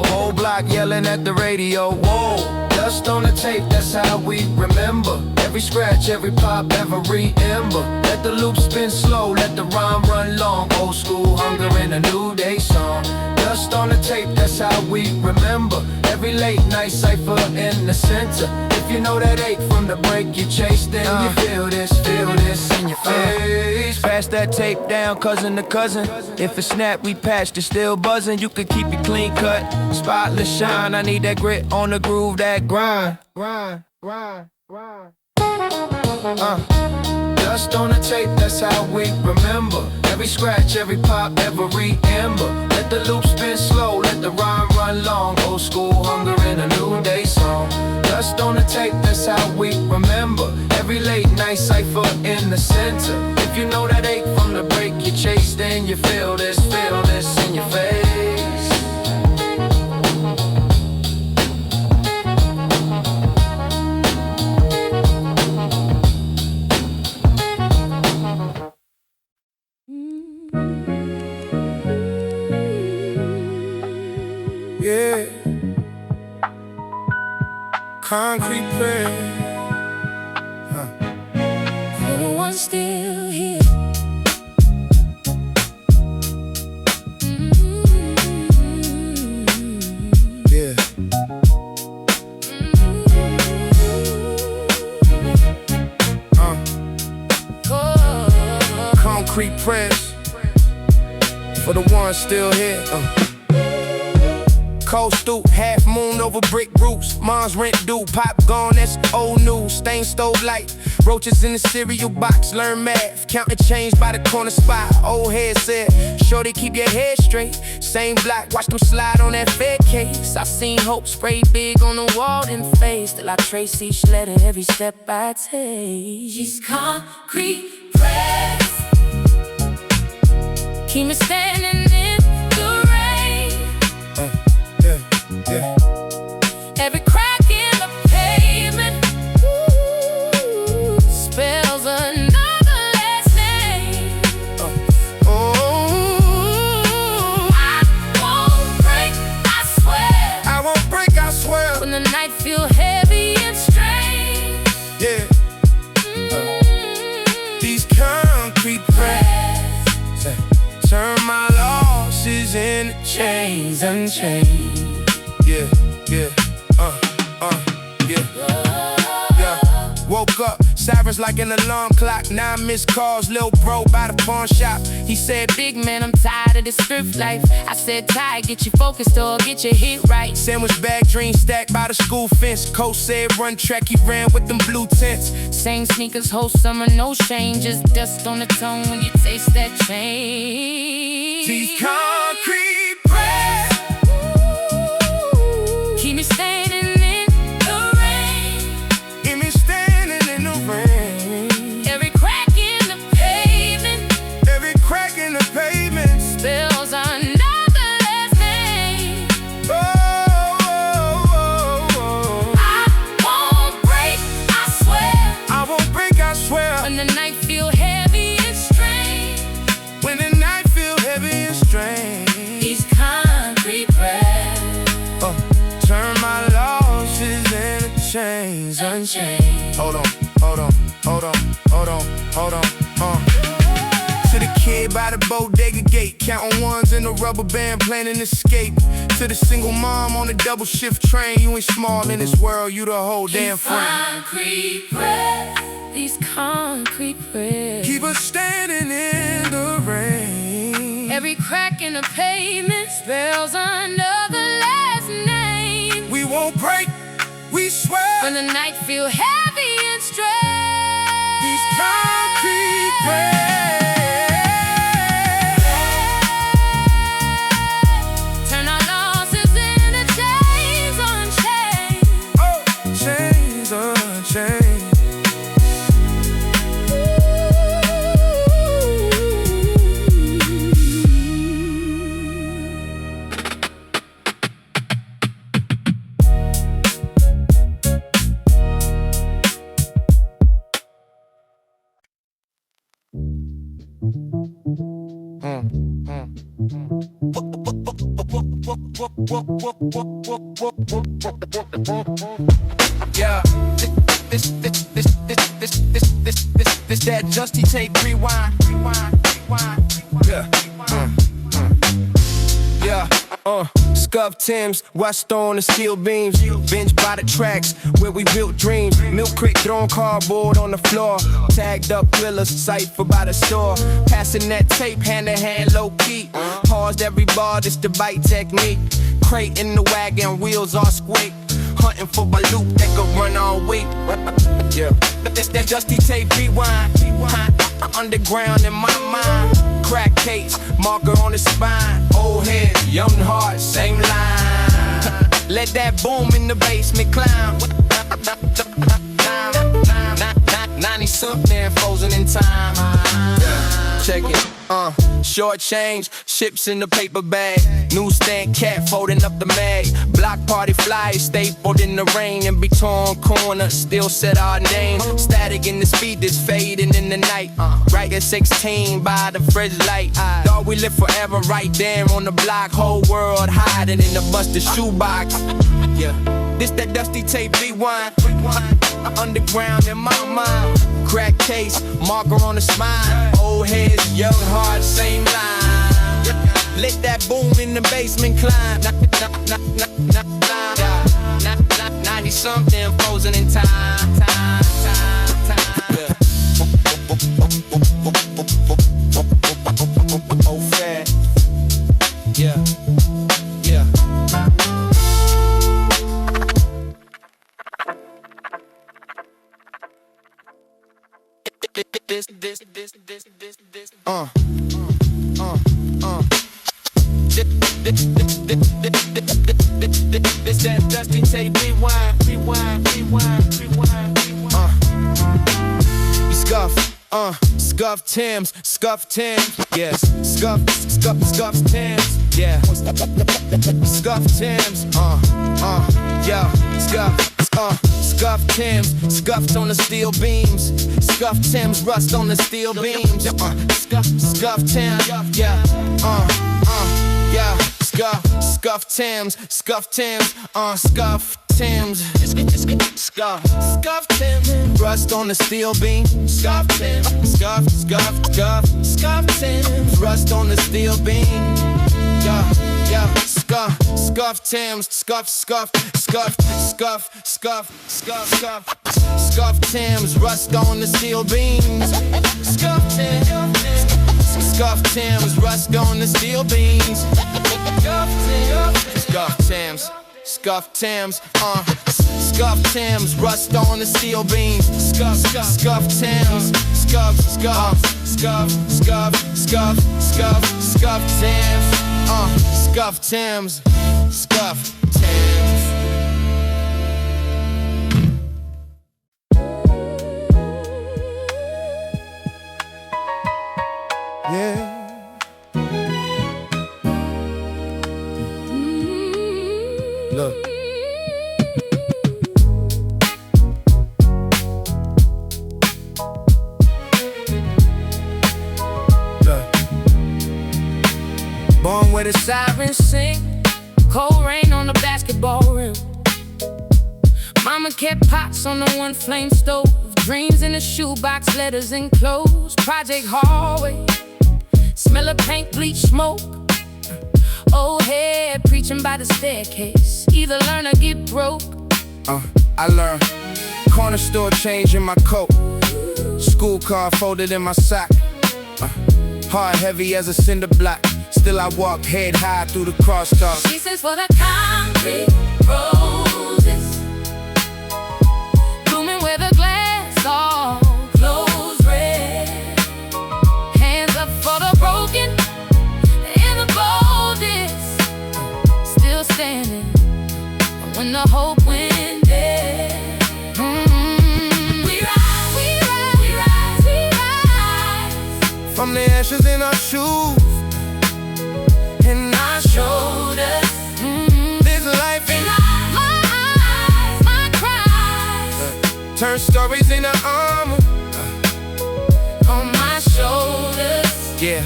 Whole block yelling at the radio. Whoa, dust on the tape, that's how we remember. Every scratch, every pop, every ember. Let the loop spin slow, let the rhyme run long. Old school hunger in a new day song. Dust on the tape, that's how we remember. Every late night cipher in the center. If you know that ache from the break you chased, then you feel this in your face. Pass that tape down, cousin to cousin. If it snap, we patched it, still buzzing. You could keep it clean cut, spotless shine. I need that grit on the groove, that grind. Dust on the tape, that's how we remember. Every scratch, every pop, every ember. Let the loop spin slow, let the rhyme run long. Old school hunger in a new day song. Dust on the tape, that's how we remember. Every late night cipher in the center. If you know that ache from the break you chase, then you feel this in your face. Yeah, concrete prayer. For the ones still here. Yeah. Concrete prayers for the ones still here. Cold stoop, half moon over brick roofs. Mom's rent due, pop gone, that's old news. Stain stove light, roaches in the cereal box. Learn math, counting change by the corner spot. Old head said, shorty keep your head straight. Same block, watch them slide on that Fed case. I seen hope spray big on the wall and face. Till I trace each letter, every step I take. She's concrete press. Keep me standing in the rain. Yeah. Every crack in the pavement spells another last name. I won't break, I swear. I won't break, I swear. When the night feel heavy and strange. Yeah. These concrete prayers turn my losses into chains unchained. Yeah. Woke up, sirens like an alarm clock. 9 missed calls, lil' bro by the pawn shop. He said, Big man, I'm tired of this thrift life. I said, Ty, get you focused or get your hit right. sandwich bag, dreams stacked by the school fence. Coach said, run track, he ran with them blue tents. Same sneakers, whole summer, no shame. Just dust on the tongue when you taste that change. These concrete prayers keep me standing in the rain. keep me standing in the rain. Every crack in the pavement, Every crack in the pavement spells another last name. oh. I won't break, I swear. I won't break, I swear. When the night feel heavy and strange, When the night feel heavy and strange, these concrete prayers turn my losses into chains unchained. Hold on. To the kid by the bodega gate, counting ones in the rubber band, planning escape. To the single mom on the double shift train, you ain't small in this world, you the whole damn frame. concrete prayers, these concrete prayers. Keep us standing in the rain. Every crack in the pavement spells another last name. We won't break, we swear. When the night feel heavy and strange, These concrete prayers turn our losses into chains unchained. oh, chains unchained. Yeah, this that Justy tape rewind. Yeah, Scuff Timbs, West on the steel beams. Bench by the tracks where we built dreams. Milk crate throwing cardboard on the floor. Tagged up Willis, Cipher by the store. Passing that tape hand to hand, low key. Paused every bar, this the bite technique. Crate in the wagon, wheels all squeak. Hunting for a loop that could run all week. Yeah, this that Justy tape rewind. Underground in my mind. Crack case, marker on the spine. Old head, young heart, same line. Let that boom in the basement climb. 90 something frozen in time. Check it, short change, ships in the paper bag. Newsstand cat folding up the mag. Block party flyers stapled in the rain. In between corners, still said our name. Static in the speed that's fading in the night. Right at 16 by the fridge light. Thought we live forever right there on the block. Whole world hiding in the busted shoebox. Yeah, this that dusty tape rewind. Underground in my mind. Crack case, marker on the spine. Old heads, young heart, same line. Let that boom in the basement climb. 90 something frozen in time. Oh, fat. Yeah. This that dusty tape rewind. Scuff Timbs, yes. Scuff Timbs, yeah. Scuff Timbs, yeah. Scuff Timbs, scuffed on the steel beams. Scuff Timbs, rust on the steel beams. Scuff Timbs, yeah. Yeah. Scuff Timbs, Scuff Timbs, Scuff Timbs, rust on the steel beam. Scuff Timbs, Scuff Timbs, rust on the steel beam. Yeah, Scuff Timbs, Scuff Timbs, rust on the steel beams. Scuff Timbs, rust on the steel beams. Scuff Timbs, Scuff Timbs, rust on the steel beams. Scuff Timbs, Scuff Timbs, Scuff Timbs. Yeah. Look. Born with a sirens sing, cold rain on the basketball rim. Mama kept pots on the one flame stove, dreams in a shoebox, letters enclosed. Project hallway, smell of paint, bleach, smoke. Old head preaching by the staircase, either learn or get broke. I learned corner store change in my coat, school car folded in my sock. Heart heavy as a cinder block, still I walk head high through the crosstalk. She says for the concrete roses, blooming where the glass all closed red. Hands up for the broken and the boldest, still standing when the hope went dead. From the ashes in our shoes, in our shoulders, there's life in my eyes, my cries, turn stories into armor on my shoulders. Yeah,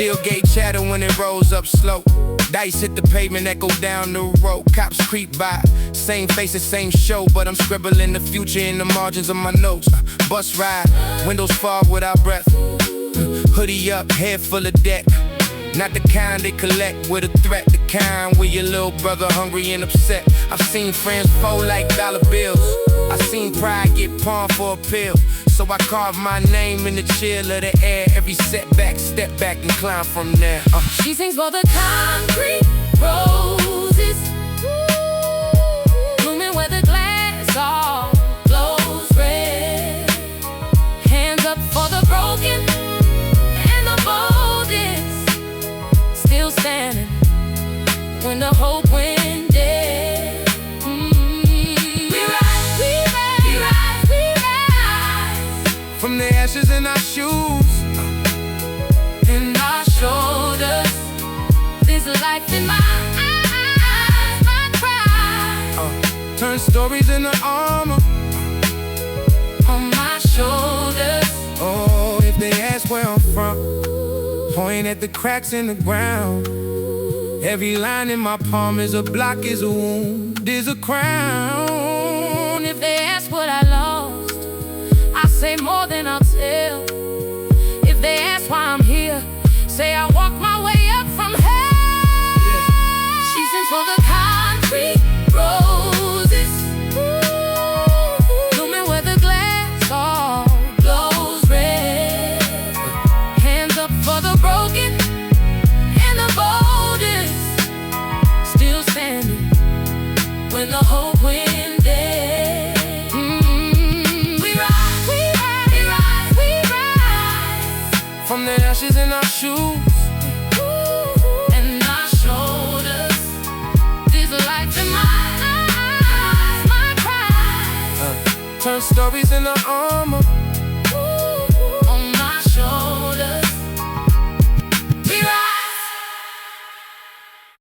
Steel gate chatter when it rolls up slow. Dice hit the pavement, echo down the road. Cops creep by, same faces, same show, but I'm scribbling the future in the margins of my notes. Bus ride, windows fog without breath. Hoodie up, head full of debt. Not the kind they collect with a threat, the kind where your little brother hungry and upset. I've seen friends fold like dollar bills. I seen pride get pawned for a pill. So I carve my name in the chill of the air. Every setback, step back and climb from there. She sings for the concrete roses, blooming where the glass all glows red. Hands up for the broken and the boldest, still standing when the hope went dead. From the ashes in our shoes, in our shoulders, there's life in my eyes, my pride. turn stories into armor On my shoulders. Oh, if they ask where I'm from, point at the cracks in the ground. Every line in my palm is a block, is a wound, is a crown. If they ask what I lost, I say more than I'll tell. If they ask why I'm here, say I walked my way up from hell. She sings for the concrete roses, blooming where the glass all glows red. Hands up for the broken and the boldest, still standing when the hope went dead. From the ashes in our shoes, and our shoulders, there's life in my eyes, my pride. turn stories into armor